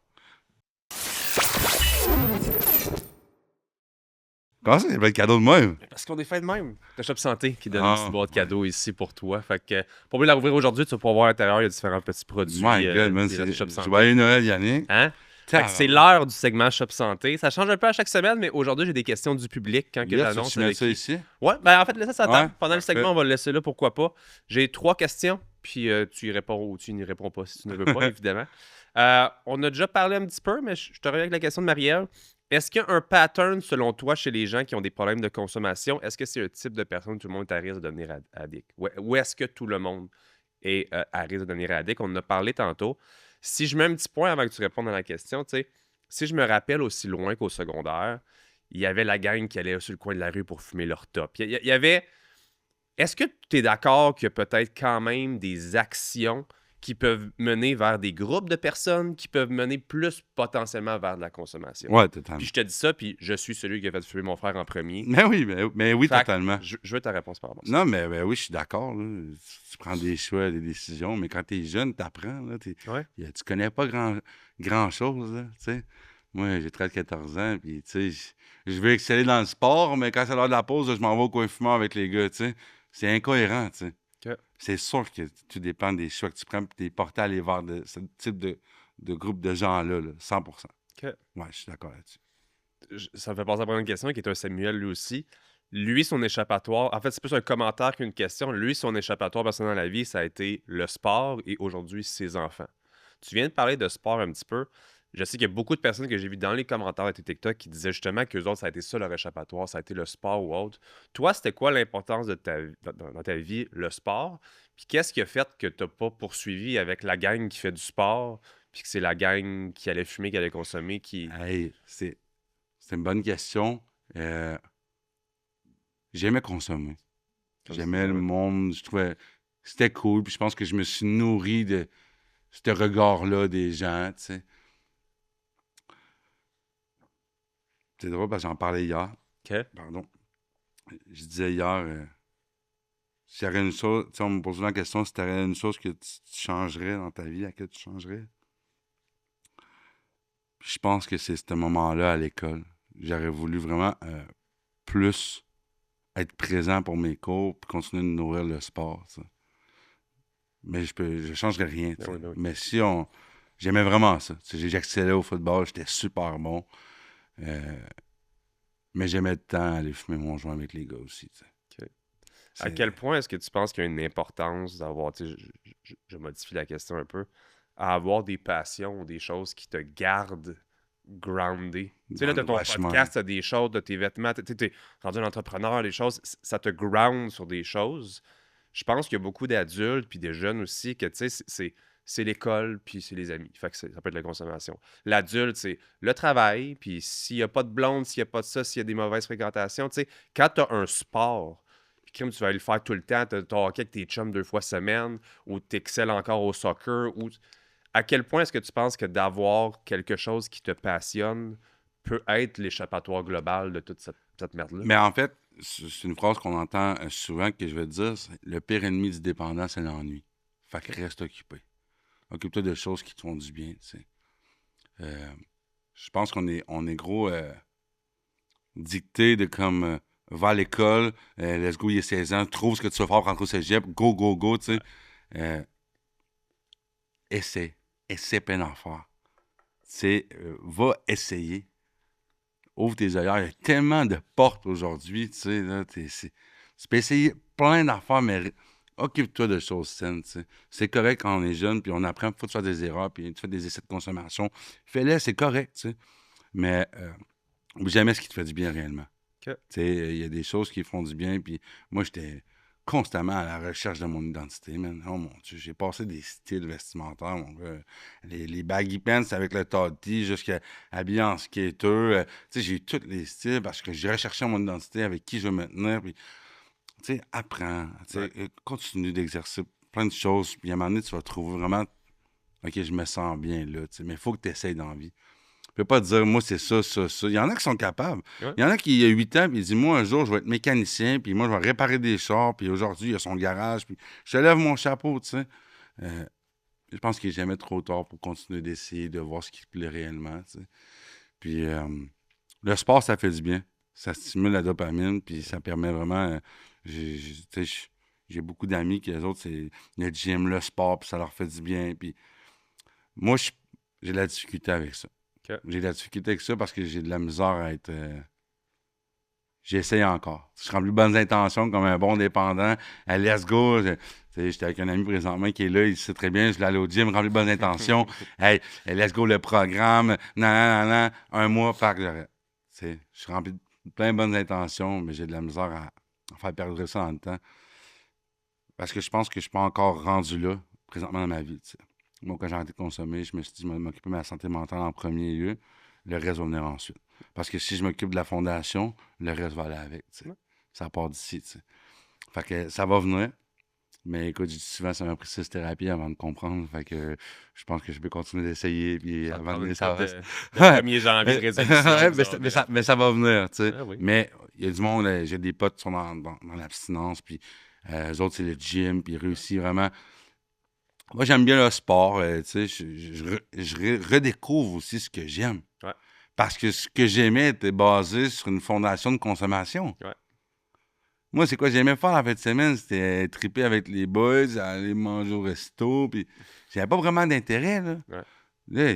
S2: Comment ça, il y a pas de cadeau de même?
S1: Parce qu'on est fait de même. Le Shop Santé qui donne
S2: Ah,
S1: une petite boîte de cadeaux ici pour toi. Fait que pour mieux la rouvrir aujourd'hui, tu vas pouvoir voir à l'intérieur, il y a différents petits produits
S2: My God, man,
S1: des Shop Santé.
S2: joyeux Noël, Yannick.
S1: Hein? Fait que c'est
S2: Tabarnak.
S1: l'heure du segment Shop Santé. Ça change un peu à chaque semaine, mais aujourd'hui, j'ai des questions du public quand que
S2: Yes,
S1: j'annonce.
S2: tu mets
S1: avec
S2: ça
S1: qui-
S2: ici?
S1: Ouais, ben en fait, laisse ça à table.
S2: Ouais,
S1: Pendant le
S2: parfait.
S1: segment, on va le laisser là, pourquoi pas. J'ai 3 questions, puis tu y réponds ou tu n'y réponds pas si tu ne veux pas, évidemment. On a déjà parlé un petit peu, mais je te reviens avec la question de Marie-Ève. Est-ce qu'il y a un pattern, selon toi, chez les gens qui ont des problèmes de consommation? Est-ce que c'est un type de personne où tout le monde est à risque de devenir addict? Ou est-ce que tout le monde est à risque de devenir addict? On en a parlé tantôt. Si je mets un petit point avant que tu répondes à la question, tu sais, si je me rappelle aussi loin qu'au secondaire, il y avait la gang qui allait sur le coin de la rue pour fumer leur top. Il y avait... Est-ce que tu es d'accord qu'il y a peut-être quand même des actions qui peuvent mener vers des groupes de personnes qui peuvent mener plus potentiellement vers de la consommation?
S2: Ouais, totalement.
S1: Puis je te dis ça, puis je suis celui qui a fait fumer mon frère en premier.
S2: Mais oui,
S1: Fait que
S2: totalement.
S1: je veux ta réponse par rapport à ça.
S2: Non, mais ben oui, je suis d'accord. Là. Tu prends des choix, des décisions, mais quand t'es jeune, t'apprends. Là,
S1: Ouais.
S2: tu connais pas grand-chose. Là, tu sais. Moi, j'ai 13-14 ans, puis tu sais, je veux exceller dans le sport, mais quand c'est l'heure de la pause, je m'en vais au coin fumant avec les gars. Tu sais. C'est incohérent. Tu sais.
S1: Ok.
S2: C'est sûr que tout dépend des choix que tu prends, puis t'es porté à aller vers ce type de groupe de gens-là, là, 100%.
S1: Ok.
S2: Ouais, je suis d'accord là-dessus.
S1: Ça me fait penser à la première question, qui est un Samuel lui aussi. Lui, son échappatoire, en fait, c'est plus un commentaire qu'une question. Lui, son échappatoire personnel dans la vie, ça a été le sport et aujourd'hui, ses enfants. Tu viens de parler de sport un petit peu. Je sais qu'il y a beaucoup de personnes que j'ai vues dans les commentaires de tes TikTok qui disaient justement qu'eux autres, ça a été ça leur échappatoire, ça a été le sport ou autre. Toi, c'était quoi l'importance de dans ta vie, le sport? Puis qu'est-ce qui a fait que tu n'as pas poursuivi avec la gang qui fait du sport, puis que c'est la gang qui allait fumer, qui allait consommer, qui...
S2: Hey, c'est une bonne question. J'aimais consommer. J'aimais le monde. Je trouvais que c'était cool. Puis je pense que je me suis nourri de ce regard-là des gens, tu sais. C'est drôle parce que j'en parlais hier.
S1: OK.
S2: Pardon. Je disais hier, s'il y aurait une chose, tu sais, on me posait la question, si tu aurais une chose que tu changerais dans ta vie, à laquelle tu changerais. Puis je pense que c'est ce moment-là à l'école. J'aurais voulu vraiment plus être présent pour mes cours puis continuer de nourrir le sport, tu sais. Mais je changerais rien, tu sais.
S1: Ben oui.
S2: Mais si on... J'aimais vraiment ça. Tu sais, j'excellais au football, j'étais super bon. Mais j'aimais le temps aller fumer mon joint avec les gars aussi, tu sais.
S1: OK. À quel point est-ce que tu penses qu'il y a une importance d'avoir, tu sais, je modifie la question un peu, à avoir des passions ou des choses qui te gardent groundé? Tu sais, là,
S2: Dans
S1: t'as
S2: le
S1: ton
S2: vachement.
S1: podcast, t'as des choses, t'as tes vêtements, t'es rendu un entrepreneur, des choses, ça te ground sur des choses. Je pense qu'il y a beaucoup d'adultes puis des jeunes aussi que, tu sais, c'est l'école puis c'est les amis. Fait que ça peut être la consommation. L'adulte, c'est le travail, puis s'il n'y a pas de blonde, s'il n'y a pas de ça, s'il y a des mauvaises fréquentations, tu sais, quand tu as un sport, puis crime, tu vas aller le faire tout le temps, tu as hockey avec tes chums 2 fois semaine, ou tu excelles encore au soccer, ou à quel point est-ce que tu penses que d'avoir quelque chose qui te passionne peut être l'échappatoire global de toute cette merde-là?
S2: Mais en fait, c'est une phrase qu'on entend souvent que je vais te dire, c'est, le pire ennemi du dépendant, c'est l'ennui. Fait que reste occupé. Occupe-toi de choses qui te font du bien, tu sais. Je pense on est gros dicté de comme va à l'école, let's go, il y a 16 ans, trouve ce que tu vas faire pour rentrer au cégep, go, go, go, tu sais. Essaie plein d'affaires. Tu sais, va essayer. Ouvre tes œillères. Il y a tellement de portes aujourd'hui, tu sais, là, tu peux essayer plein d'affaires, mais occupe-toi de choses saines, tu sais. C'est correct quand on est jeune, puis on apprend, faut faire des erreurs, puis tu fais des essais de consommation. Fais-les, c'est correct, tu sais. Mais oublie jamais ce qui te fait du bien réellement.
S1: OK.
S2: Tu sais, il y a des choses qui font du bien, puis moi, j'étais constamment à la recherche de mon identité, man. Oh mon Dieu, j'ai passé des styles vestimentaires, mon gars. Les baggy pants avec le toddy jusqu'à habillé en skater. Tu sais, j'ai eu tous les styles parce que j'ai recherché mon identité, avec qui je veux me tenir, puis tu sais, apprends, tu sais, continue d'exercer plein de choses, puis à un moment donné, tu vas trouver vraiment, OK, je me sens bien là, tu sais, mais il faut que tu essayes dans la vie. Tu peux pas te dire, moi, c'est ça, ça, ça. Il y en a qui sont capables.
S1: Ouais.
S2: Il y en a qui, il y a 8 ans, puis il dit, moi, un jour, je vais être mécanicien, puis moi, je vais réparer des chars, puis aujourd'hui, il y a son garage, puis je te lève mon chapeau, tu sais. Je pense qu'il n'est jamais trop tard pour continuer d'essayer de voir ce qui te plaît réellement, tu sais. Puis le sport, ça fait du bien. Ça stimule la dopamine, puis ça permet vraiment... j'ai beaucoup d'amis qui, eux autres, c'est le gym, le sport, puis ça leur fait du bien. Puis moi, j'ai de la difficulté avec ça.
S1: OK.
S2: J'ai de la difficulté avec ça parce que j'ai de la misère à être... J'essaye encore. Je remplis bonnes intentions comme un bon dépendant. Let's go. J'étais avec un ami présentement qui est là, il sait très bien, je vais aller au gym, remplis bonnes intentions. Hey, let's go le programme. Non. Un mois, que j'arrête. Je remplis plein de bonnes intentions, mais j'ai de la misère à faire perdre ça dans le temps. Parce que je pense que je suis pas encore rendu là, présentement dans ma vie. T'sais. Moi, quand j'ai arrêté de consommer, je me suis dit, je vais m'occuper de ma santé mentale en premier lieu. Le reste va venir ensuite. Parce que si je m'occupe de la fondation, le reste va aller avec. T'sais. Ça part d'ici. T'sais. Fait que ça va venir. Mais écoute, je dis souvent, ça m'a pris 6 thérapies avant de comprendre. Fait que je pense que je peux continuer d'essayer. Puis
S1: Ça te
S2: avant
S1: prend
S2: de
S1: une
S2: ça va.
S1: sorte de 1er janvier de
S2: Ouais,
S1: résolution.
S2: mais ça va venir, tu sais.
S1: Ah oui.
S2: Mais il y a du monde, j'ai des potes qui sont dans l'abstinence, puis eux autres, c'est le gym, puis ils réussissent vraiment. Moi, j'aime bien le sport, tu sais. Je redécouvre aussi ce que j'aime.
S1: Ouais.
S2: Parce que ce que j'aimais était basé sur une fondation de consommation.
S1: Ouais.
S2: Moi, c'est quoi j'aimais faire la fin de semaine? C'était triper avec les boys, aller manger au resto, puis j'avais pas vraiment d'intérêt, là.
S1: Ouais.
S2: Là,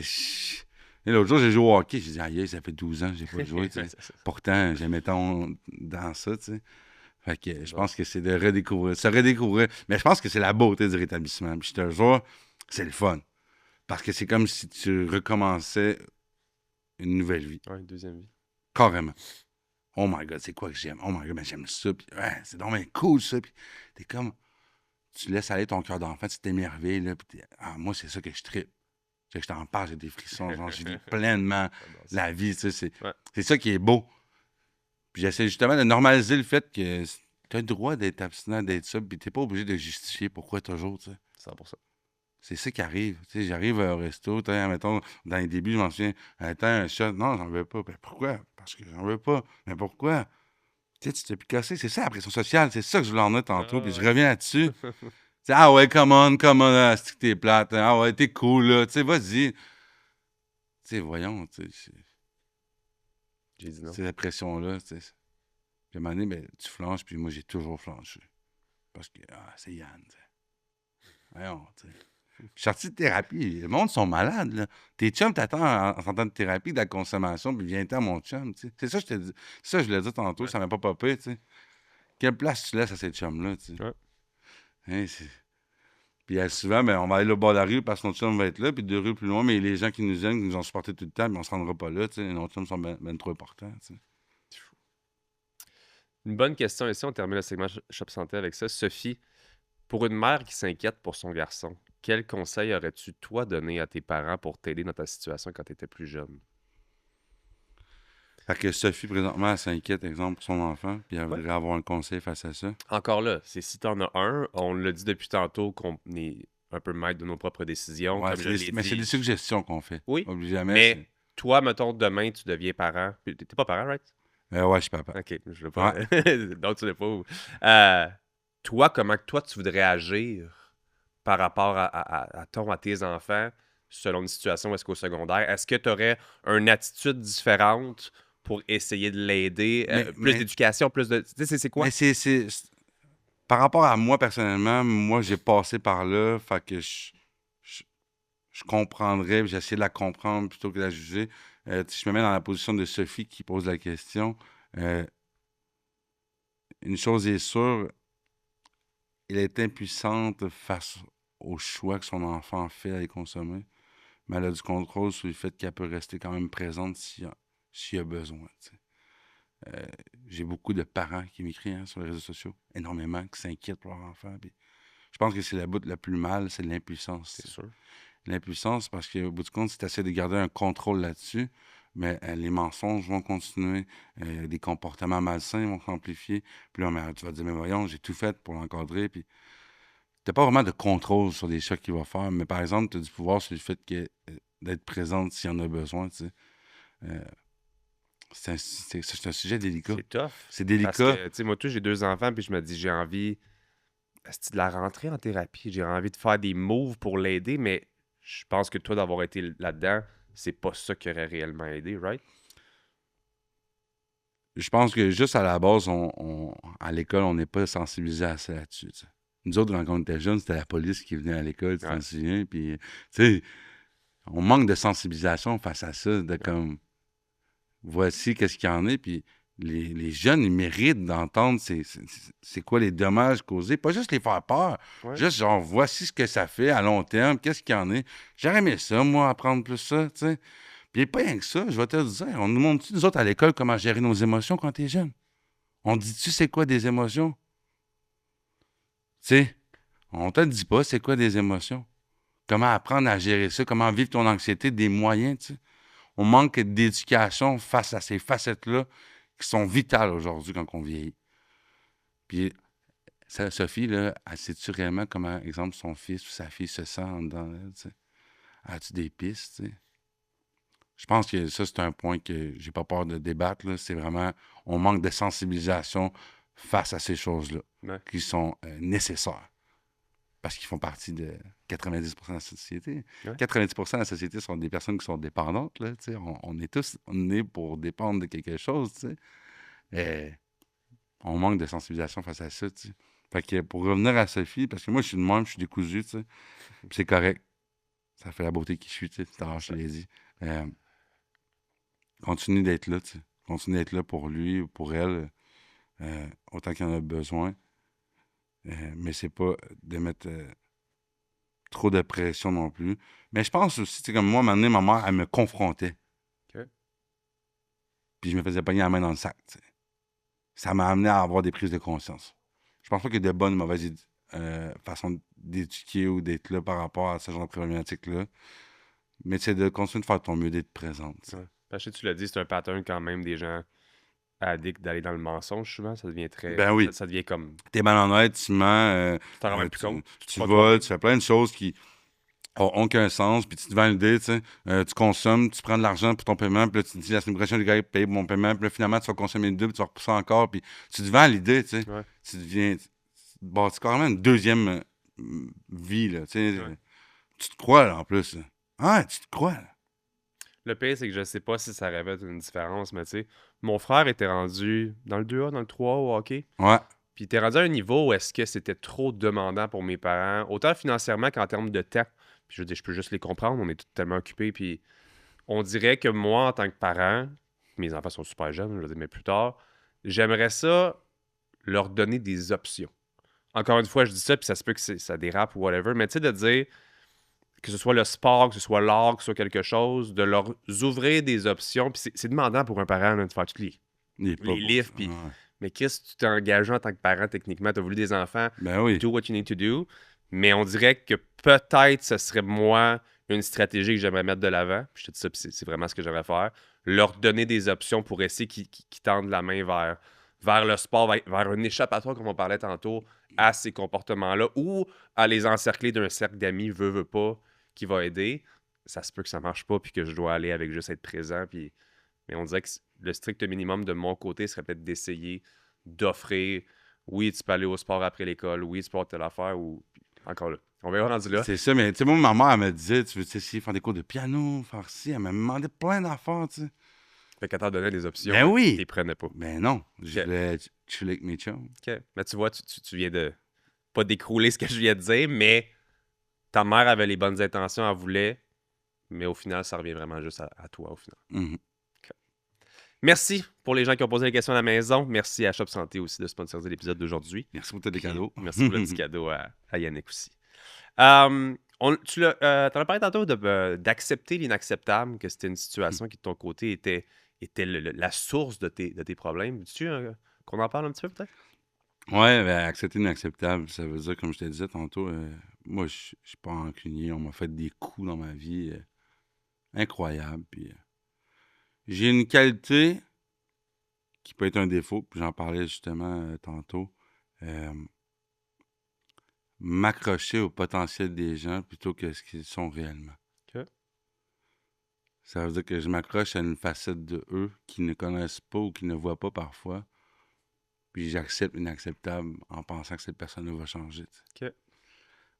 S2: et l'autre jour, j'ai joué au hockey. J'ai dit, aïe, ça fait 12 ans que j'ai pas joué, tu sais. Pourtant, j'aimais tant dans ça, tu sais. Fait que je pense que c'est de redécouvrir, se redécouvrir. Mais je pense que c'est la beauté du rétablissement. Puis je te jure, c'est le fun. Parce que c'est comme si tu recommençais une nouvelle vie.
S1: Ouais, une deuxième vie.
S2: Carrément. Oh my God, c'est quoi que j'aime? Oh my God, ben j'aime ça. Puis ouais, c'est donc bien cool, ça. Puis t'es comme... Tu laisses aller ton cœur d'enfant, tu t'émerveilles, là. Puis moi, c'est ça que je trippe. Tu sais, je t'en parle, j'ai des frissons. Genre, je vis pleinement la vie, tu sais. C'est ça qui est beau. Puis j'essaie justement de normaliser le fait que tu as le droit d'être abstinent, d'être ça, puis t'es pas obligé de justifier pourquoi toujours, tu sais.
S1: 100%.
S2: C'est ça qui arrive. Tu sais, j'arrive au resto, mettons, dans les débuts, je m'en souviens, attends, un shot, non, j'en veux pas. Ben pourquoi? Parce que j'en veux pas. Mais pourquoi? Tu sais, tu t'es plus cassé. C'est ça la pression sociale, c'est ça que je voulais en mettre tantôt, puis je reviens là-dessus. Tu sais, ah ouais, come on, c'est que t'es plate. Ah ouais, t'es cool, là. Tu sais, vas-y. Tu sais, voyons, tu sais.
S1: J'ai dit non.
S2: C'est la pression-là, tu sais. Puis à un moment donné, ben, tu flanches, puis moi, j'ai toujours flanché. Parce que, c'est Yann, tu sais. Voyons, tu sais. Je suis sorti de thérapie. Le monde sont malades, là. Tes chums t'attendent en sortant de thérapie, de la consommation, puis viens-t'en, mon chum, tu sais. C'est ça que je t'ai dit. C'est ça que je l'ai dit tantôt, ça m'a pas popé, tu sais. Quelle place tu laisses à ces chums-là, tu sais.
S1: Ouais.
S2: Hein, puis souvent, ben, on va aller au bord de la rue parce que notre chum va être là, puis 2 rues plus loin, mais les gens qui nous aiment, qui nous ont supportés tout le temps, mais on se rendra pas là, tu sais. Nos chums sont ben trop importants, tu sais.
S1: Une bonne question ici, on termine le segment Shop Santé avec ça. Sophie, pour une mère qui s'inquiète pour son garçon, quel conseil aurais-tu, toi, donné à tes parents pour t'aider dans ta situation quand tu étais plus jeune?
S2: Fait que Sophie, présentement, elle s'inquiète, exemple, pour son enfant, puis elle voudrait avoir un conseil face à ça.
S1: Encore là, c'est si tu en as un, on l'a dit depuis tantôt qu'on est un peu maître de nos propres décisions.
S2: Ouais,
S1: comme je l'ai
S2: mais
S1: dit.
S2: c'est des suggestions qu'on fait.
S1: Oui,
S2: Obligeamment,
S1: mais toi, mettons, demain, tu deviens parent. T'es pas parent, right?
S2: ouais, je suis papa.
S1: OK, je veux pas... Donc, tu l'es pas. Toi, comment que toi, tu voudrais agir par rapport à tes enfants selon une situation où est-ce qu'au secondaire? Est-ce que tu aurais une attitude différente pour essayer de l'aider? Plus d'éducation, plus de... Tu sais, c'est quoi?
S2: Mais par rapport à moi, personnellement, moi, j'ai passé par là, fait que je comprendrais, puis j'essaie de la comprendre plutôt que de la juger. Je me mets dans la position de Sophie qui pose la question. Une chose est sûre, elle est impuissante face au choix que son enfant fait à les consommer, mais elle a du contrôle sur le fait qu'elle peut rester quand même présente s'il y a besoin. J'ai beaucoup de parents qui m'écrivent sur les réseaux sociaux, énormément, qui s'inquiètent pour leur enfant. Puis je pense que c'est la bout la plus mal, c'est l'impuissance.
S1: C'est sûr.
S2: L'impuissance, parce qu'au bout du compte, si tu essaies de garder un contrôle là-dessus, mais les mensonges vont continuer, des comportements malsains vont s'amplifier. Puis là, tu vas te dire, mais voyons, j'ai tout fait pour l'encadrer. Puis t'as pas vraiment de contrôle sur les choix qu'il va faire, mais par exemple, tu as du pouvoir sur le fait d'être présente s'il y en a besoin, tu sais. C'est un sujet délicat.
S1: C'est tough.
S2: C'est délicat.
S1: Parce que, tu sais, moi, j'ai 2 enfants, puis je me dis, j'ai envie de la rentrer en thérapie. J'ai envie de faire des moves pour l'aider, mais je pense que toi, d'avoir été là-dedans, c'est pas ça qui aurait réellement aidé, right?
S2: je pense que juste à la base, à l'école, on n'est pas sensibilisé à ça là-dessus. Tu sais. Nous autres, quand on était jeunes, c'était la police qui venait à l'école, tu
S1: Ouais.
S2: t'en souviens? Puis, tu sais, on manque de sensibilisation face à ça, de comme, voici qu'est-ce qu'il y en a, puis les jeunes, ils méritent d'entendre c'est quoi les dommages causés, pas juste les faire peur,
S1: Ouais.
S2: juste genre, voici ce que ça fait à long terme, qu'est-ce qu'il y en a. J'aurais aimé ça, moi, apprendre plus ça, tu sais. Puis pas rien que ça, je vais te le dire, on nous montre-tu, nous autres, à l'école, comment gérer nos émotions quand t'es jeune? On dit-tu c'est quoi des émotions? Tu sais, on te le dit pas, c'est quoi des émotions? Comment apprendre à gérer ça? Comment vivre ton anxiété? Des moyens, tu sais. On manque d'éducation face à ces facettes-là qui sont vitales aujourd'hui quand on vieillit. Puis, Sophie, là, elle sait-tu réellement comment, exemple, son fils ou sa fille se sent dans elle, tu sais? As-tu des pistes, tu sais? Je pense que ça, c'est un point que j'ai pas peur de débattre, là. C'est vraiment, on manque de sensibilisation face à ces choses-là
S1: Ouais.
S2: qui sont nécessaires. Parce qu'ils font partie de 90% de la société.
S1: Ouais.
S2: 90% de la société sont des personnes qui sont dépendantes. Là, tu sais. On est tous nés pour dépendre de quelque chose. Tu sais. Et on manque de sensibilisation face à ça. Tu sais. Fait que pour revenir à Sophie, parce que moi, je suis de même, je suis décousu. Tu sais. Puis c'est correct. Ça fait la beauté qui je suis. Tu sais. Tout à l'heure, je te l'ai dit. Continue d'être là. Tu sais. Continue d'être là pour lui ou pour elle, autant qu'il en a besoin. Mais c'est pas de mettre trop de pression non plus. Mais je pense aussi, tu sais, comme moi, à un moment donné, ma mère, elle me confrontait.
S1: OK.
S2: Puis je me faisais pogner la main dans le sac, tu sais. Ça m'a amené à avoir des prises de conscience. Je pense pas qu'il y ait de bonnes ou mauvaises façons d'éduquer ou d'être là par rapport à ce genre de problématique-là. Mais c'est de continuer de faire ton mieux, d'être présente. Tu sais.
S1: Ouais. Parce que tu l'as dit, c'est un pattern quand même des gens addicts d'aller dans le mensonge souvent. Ça devient très.
S2: Ben oui.
S1: Ça devient comme.
S2: T'es malhonnête, tu mens,
S1: Tu t'en rends même plus compte.
S2: tu voles, tu fais plein de choses qui n'ont aucun sens, puis tu te vends l'idée, tu sais, tu consommes, tu prends de l'argent pour ton paiement, puis là, tu te dis, la semaine prochaine, le gars, il paye mon paiement, puis là, finalement, tu vas consommer le double, puis tu vas repousser encore, puis tu te vends l'idée, tu sais.
S1: Ouais.
S2: Tu deviens, bon, c'est carrément une deuxième vie, là, tu sais.
S1: Ouais.
S2: Tu te crois, là, en plus. Là. Ah, tu te crois, là.
S1: Le pire, c'est que je sais pas si ça révèle une différence, mais tu sais, mon frère était rendu dans le 2A, dans le 3A au hockey.
S2: Ouais.
S1: Puis il était rendu à un niveau où est-ce que c'était trop demandant pour mes parents, autant financièrement qu'en termes de temps. Puis je veux dire, je peux juste les comprendre, on est tous tellement occupés. Puis on dirait que moi, en tant que parent, mes enfants sont super jeunes, je veux dire, mais plus tard, j'aimerais ça leur donner des options. Encore une fois, je dis ça, puis ça se peut que ça dérape ou whatever, mais tu sais, de dire que ce soit le sport, que ce soit l'art, que ce soit quelque chose, de leur ouvrir des options. Puis c'est demandant pour un parent là, de faire tous
S2: Il est pas
S1: les
S2: beau.
S1: livres. Puis,
S2: Ouais.
S1: mais qu'est-ce que tu t'es engagé en tant que parent techniquement? Tu as voulu des enfants,
S2: Ben oui.
S1: do what you need to do. Mais on dirait que peut-être ce serait moi une stratégie que j'aimerais mettre de l'avant. Puis je te dis ça, puis c'est vraiment ce que j'aimerais faire. Leur donner des options pour essayer qu'ils tendent la main vers le sport, vers un échappatoire, comme on parlait tantôt, à ces comportements-là, ou à les encercler d'un cercle d'amis, veut pas, qui va aider. Ça se peut que ça marche pas, puis que je dois aller avec juste être présent. Puis... Mais on dirait que le strict minimum de mon côté serait peut-être d'essayer d'offrir, oui, tu peux aller au sport après l'école, oui, tu peux avoir telle affaire, ou encore là. On verra rendu là.
S2: C'est ça, mais tu sais, moi, ma mère, elle me disait, tu veux essayer de faire des cours de piano, faire ci, elle m'a demandé plein d'affaires, tu sais.
S1: Fait qu'elle t'en donnait des options,
S2: Ben oui!
S1: tu les prenais pas.
S2: Ben non, je
S1: Ok.
S2: voulais chiller avec mes chums.
S1: OK. Mais tu vois, tu viens de pas d'écrouler ce que je viens de dire, mais ta mère avait les bonnes intentions, elle voulait, mais au final, ça revient vraiment juste à toi, au final.
S2: Mhm.
S1: Merci pour les gens qui ont posé des questions à la maison. Merci à Shop Santé aussi de sponsoriser l'épisode d'aujourd'hui.
S2: Merci pour tous les cadeaux.
S1: Merci pour le petit cadeau à Yannick aussi. Tu t'en as parlé tantôt d'accepter l'inacceptable, que c'était une situation qui, de ton côté, était la source de tes problèmes. Veux-tu qu'on en parle un petit peu, peut-être?
S2: Ouais, ben, accepter l'inacceptable, ça veut dire, comme je te disais tantôt, moi, je suis pas rancunier. On m'a fait des coups dans ma vie incroyables. Puis, j'ai une qualité qui peut être un défaut, puis j'en parlais justement tantôt. euh, M'accrocher au potentiel des gens plutôt que ce qu'ils sont réellement.
S1: OK.
S2: Ça veut dire que je m'accroche à une facette de eux qu'ils ne connaissent pas ou qu'ils ne voient pas parfois. Puis j'accepte l'inacceptable en pensant que cette personne va changer. Tu sais.
S1: OK.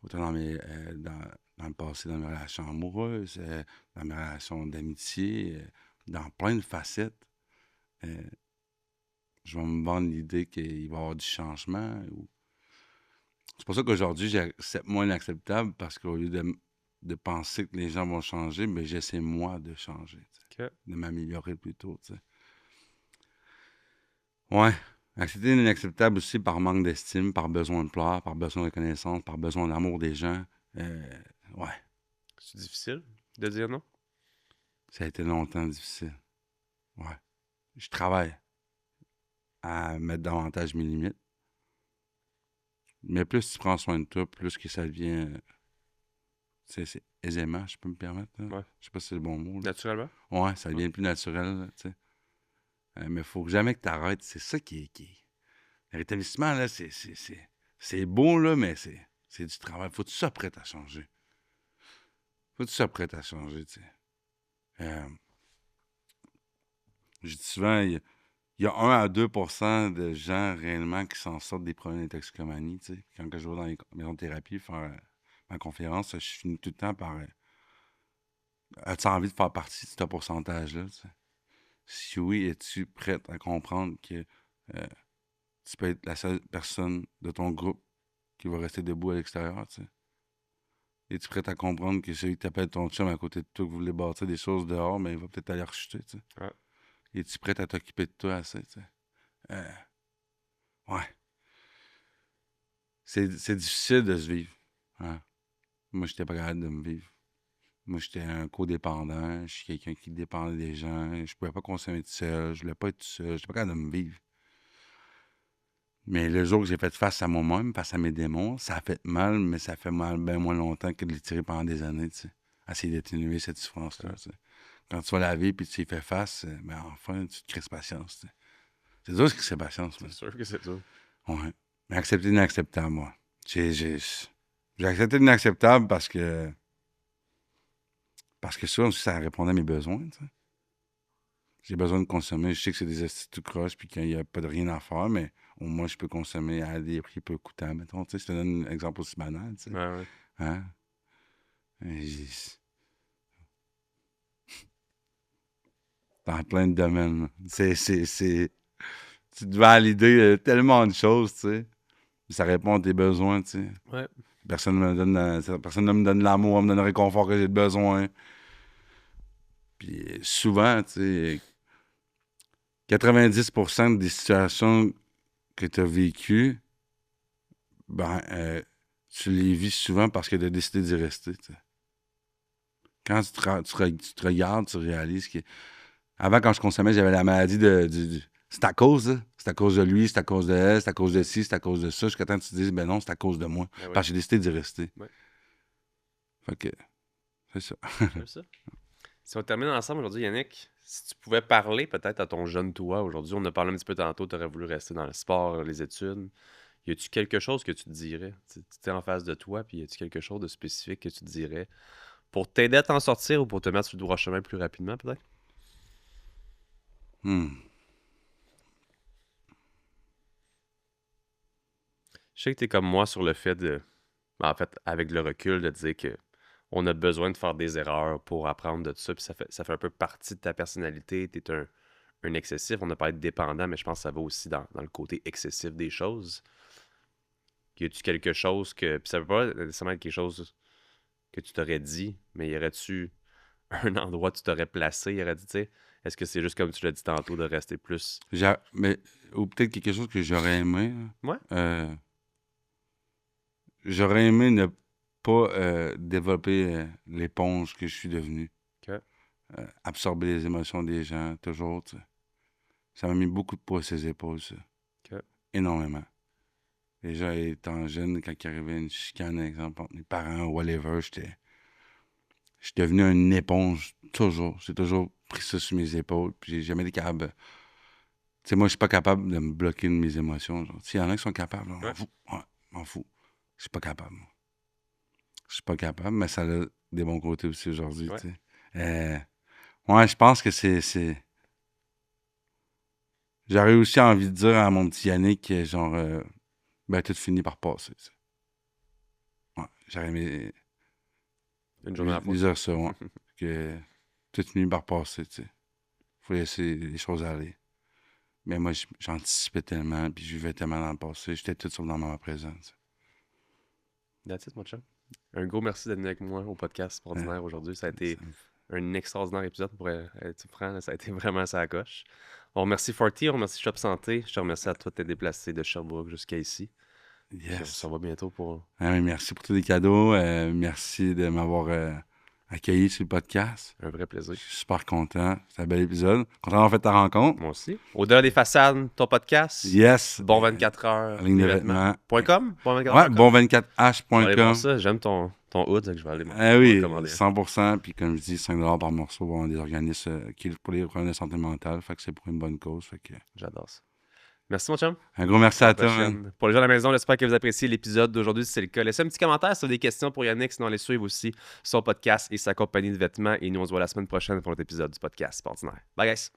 S2: Autant dans le passé, dans mes relations amoureuses, dans mes relations d'amitié, dans plein de facettes. je vais me vendre l'idée qu'il va y avoir du changement. C'est pour ça qu'aujourd'hui, j'accepte moins l'inacceptable parce qu'au lieu de penser que les gens vont changer, mais j'essaie moi de changer,
S1: OK.
S2: de m'améliorer plutôt. Ouais. Accepter l'inacceptable aussi par manque d'estime, par besoin de plaire, par besoin de reconnaissance, par besoin d'amour des gens. Ouais,
S1: C'est difficile de dire non?
S2: ça a été longtemps difficile. Ouais. Je travaille à mettre davantage mes limites. Mais plus tu prends soin de toi, plus que ça devient, c'est aisément, je peux me permettre. Là.
S1: Ouais.
S2: Je sais pas si c'est le bon mot. Là.
S1: Naturellement?
S2: Ouais, ça
S1: Ouais.
S2: devient plus naturel. Là, mais il faut jamais que tu arrêtes. C'est ça Le rétablissement, là, c'est beau, là, mais c'est du travail. Faut que tu sois prêt à changer. Faut que tu sois prêt à changer, tu sais. Euh, je dis souvent, il y a 1 à 2 de gens réellement qui s'en sortent des problèmes de toxicomanie, tu sais. Quand que je vais dans les maisons de thérapie faire ma conférence, je finis tout le temps par as-tu envie de faire partie de ce pourcentage-là, tu sais? Si oui, es-tu prête à comprendre que tu peux être la seule personne de ton groupe qui va rester debout à l'extérieur, tu sais? Es-tu prête à comprendre que celui qui t'appelle ton chum à côté de toi, que vous voulez bâtir des choses dehors, mais il va peut-être aller rechuter, tu sais?
S1: Ouais.
S2: Es-tu prête à t'occuper de toi assez, tu sais? Euh, ouais. C'est difficile de se vivre. Hein? Moi, j'étais pas capable de me vivre. Moi, j'étais un codépendant. Je suis quelqu'un qui dépendait des gens. Je pouvais pas consommer tout seul. Je voulais pas être tout seul. J'étais pas capable de me vivre. Mais le jour que j'ai fait face à moi-même, face à mes démons, ça a fait mal, mais ça fait mal bien moins longtemps que de les tirer pendant des années, tu sais. Essayer d'atténuer cette souffrance-là,
S1: Ouais.
S2: tu sais. Quand tu vas la vie puis tu y fais face, ben enfin, tu te crées patience, tu sais. C'est dur de se créer patience,
S1: C'est
S2: mais.
S1: sûr que c'est ça.
S2: Ouais. Mais accepter l'inacceptable, moi. J'ai accepté l'inacceptable parce que ça aussi, ça répondait à mes besoins, tu sais. J'ai besoin de consommer. Je sais que c'est des astuces tout croche puis qu'il n'y a pas de rien à faire, mais au moins, je peux consommer à des prix peu coûtants, mettons. Tu sais, je te donne un exemple aussi banal, tu sais.
S1: Ouais, ouais.
S2: Hein? Et dans plein de domaines. Là. Tu te vas à l'idée de tellement de choses, tu sais. Ça répond à tes besoins, tu sais.
S1: Ouais.
S2: Personne ne me donne l'amour, ne me donne le réconfort que j'ai besoin. Puis souvent, tu sais, 90% des situations que tu as vécues, ben, tu les vis souvent parce que tu as décidé d'y rester. Tu sais. Quand tu te regardes, tu réalises que. Avant, quand je consommais, j'avais la maladie c'est à cause, là. C'est à cause de lui, c'est à cause de elle, c'est à cause de ci, c'est à cause de ça. Jusqu'à temps que tu te dises, ben non, c'est à cause de moi.
S1: Ben oui.
S2: Parce que j'ai décidé d'y rester.
S1: Ouais.
S2: Fait que, c'est ça.
S1: J'aime ça. Si on termine ensemble aujourd'hui, Yannick, si tu pouvais parler peut-être à ton jeune toi aujourd'hui, on a parlé un petit peu tantôt, tu aurais voulu rester dans le sport, les études. Y a-tu quelque chose que tu te dirais? Tu es en face de toi, puis y a-tu quelque chose de spécifique que tu te dirais pour t'aider à t'en sortir ou pour te mettre sur le droit chemin plus rapidement, peut-être?
S2: Hmm.
S1: Je sais que tu es comme moi sur le fait de, en fait, avec le recul, de dire que on a besoin de faire des erreurs pour apprendre de tout ça, puis ça fait un peu partie de ta personnalité. Tu es un excessif. On n'a pas être dépendant, mais je pense que ça va aussi dans le côté excessif des choses. Y a-tu quelque chose que. Puis ça veut pas nécessairement être quelque chose que tu t'aurais dit, mais y aurait-tu un endroit où tu t'aurais placé, y aurait dit, tu sais, est-ce que c'est juste comme tu l'as dit tantôt, de rester plus.
S2: Mais, ou peut-être quelque chose que j'aurais aimé.
S1: Ouais?
S2: J'aurais aimé ne pas développer l'éponge que je suis devenu.
S1: OK.
S2: Absorber les émotions des gens, toujours. Tu sais. Ça m'a mis beaucoup de poids à ses épaules, ça.
S1: OK.
S2: Énormément. Déjà, étant jeune, quand il arrivait une chicane, exemple, entre mes parents ou whatever, je suis devenu une éponge, toujours. J'ai toujours pris ça sur mes épaules, puis j'ai jamais été capable. Tu sais, moi, je suis pas capable de me bloquer de mes émotions. S'il y en a qui sont capables, on
S1: Ouais.
S2: m'en fout. Ouais, m'en fous. Je suis pas capable, moi. Je suis pas capable, mais ça a des bons côtés aussi aujourd'hui,
S1: Ouais.
S2: tu sais. Ouais, je pense que J'aurais aussi envie de dire à mon petit Yannick, genre, ben, tout finit par passer, tu sais. Ouais, j'aurais aimé
S1: Une journée à la
S2: lui
S1: fois.
S2: dire ça, ouais. Que tout finit par passer, tu sais. Faut laisser les choses aller. Mais moi, j'anticipais tellement, puis je vivais tellement dans le passé. J'étais tout sur dans le moment présent.
S1: That's it, mon chum. Un gros merci d'être venu avec moi au podcast Ordinaire aujourd'hui. Ça a été un extraordinaire épisode pour être franc. Là, ça a été vraiment ça à coche. On remercie Forty, on remercie Shop Santé. Je te remercie à toi de t'être déplacé de Sherbrooke jusqu'à ici.
S2: Yes.
S1: On se revoit bientôt pour...
S2: Merci pour tous les cadeaux. Merci de m'avoir accueilli sur le podcast.
S1: Un vrai plaisir.
S2: Je suis super content. C'est un bel épisode. Content d'avoir fait ta rencontre.
S1: Moi aussi. Au-delà des façades, ton podcast.
S2: Yes.
S1: Bon 24 heures.
S2: Ligne de vêtements.
S1: .com? Bon 24
S2: Ouais,
S1: heures.
S2: bon24h.com.
S1: Ça, j'aime ton hood, que je vais aller
S2: oui,
S1: commander.
S2: 100%. Puis comme je dis, 5$ par morceau pour des organismes qui pour les problèmes de santé mentale. Fait que c'est pour une bonne cause. Fait que...
S1: J'adore ça. Merci, mon chum.
S2: Un gros merci à toi.
S1: Pour les gens à la maison, j'espère que vous appréciez l'épisode d'aujourd'hui. Si c'est le cas, laissez un petit commentaire si vous avez des questions pour Yannick. Sinon, allez suivre aussi son podcast et sa compagnie de vêtements. Et nous, on se voit la semaine prochaine pour notre épisode du podcast Ordinaire. Bye, guys.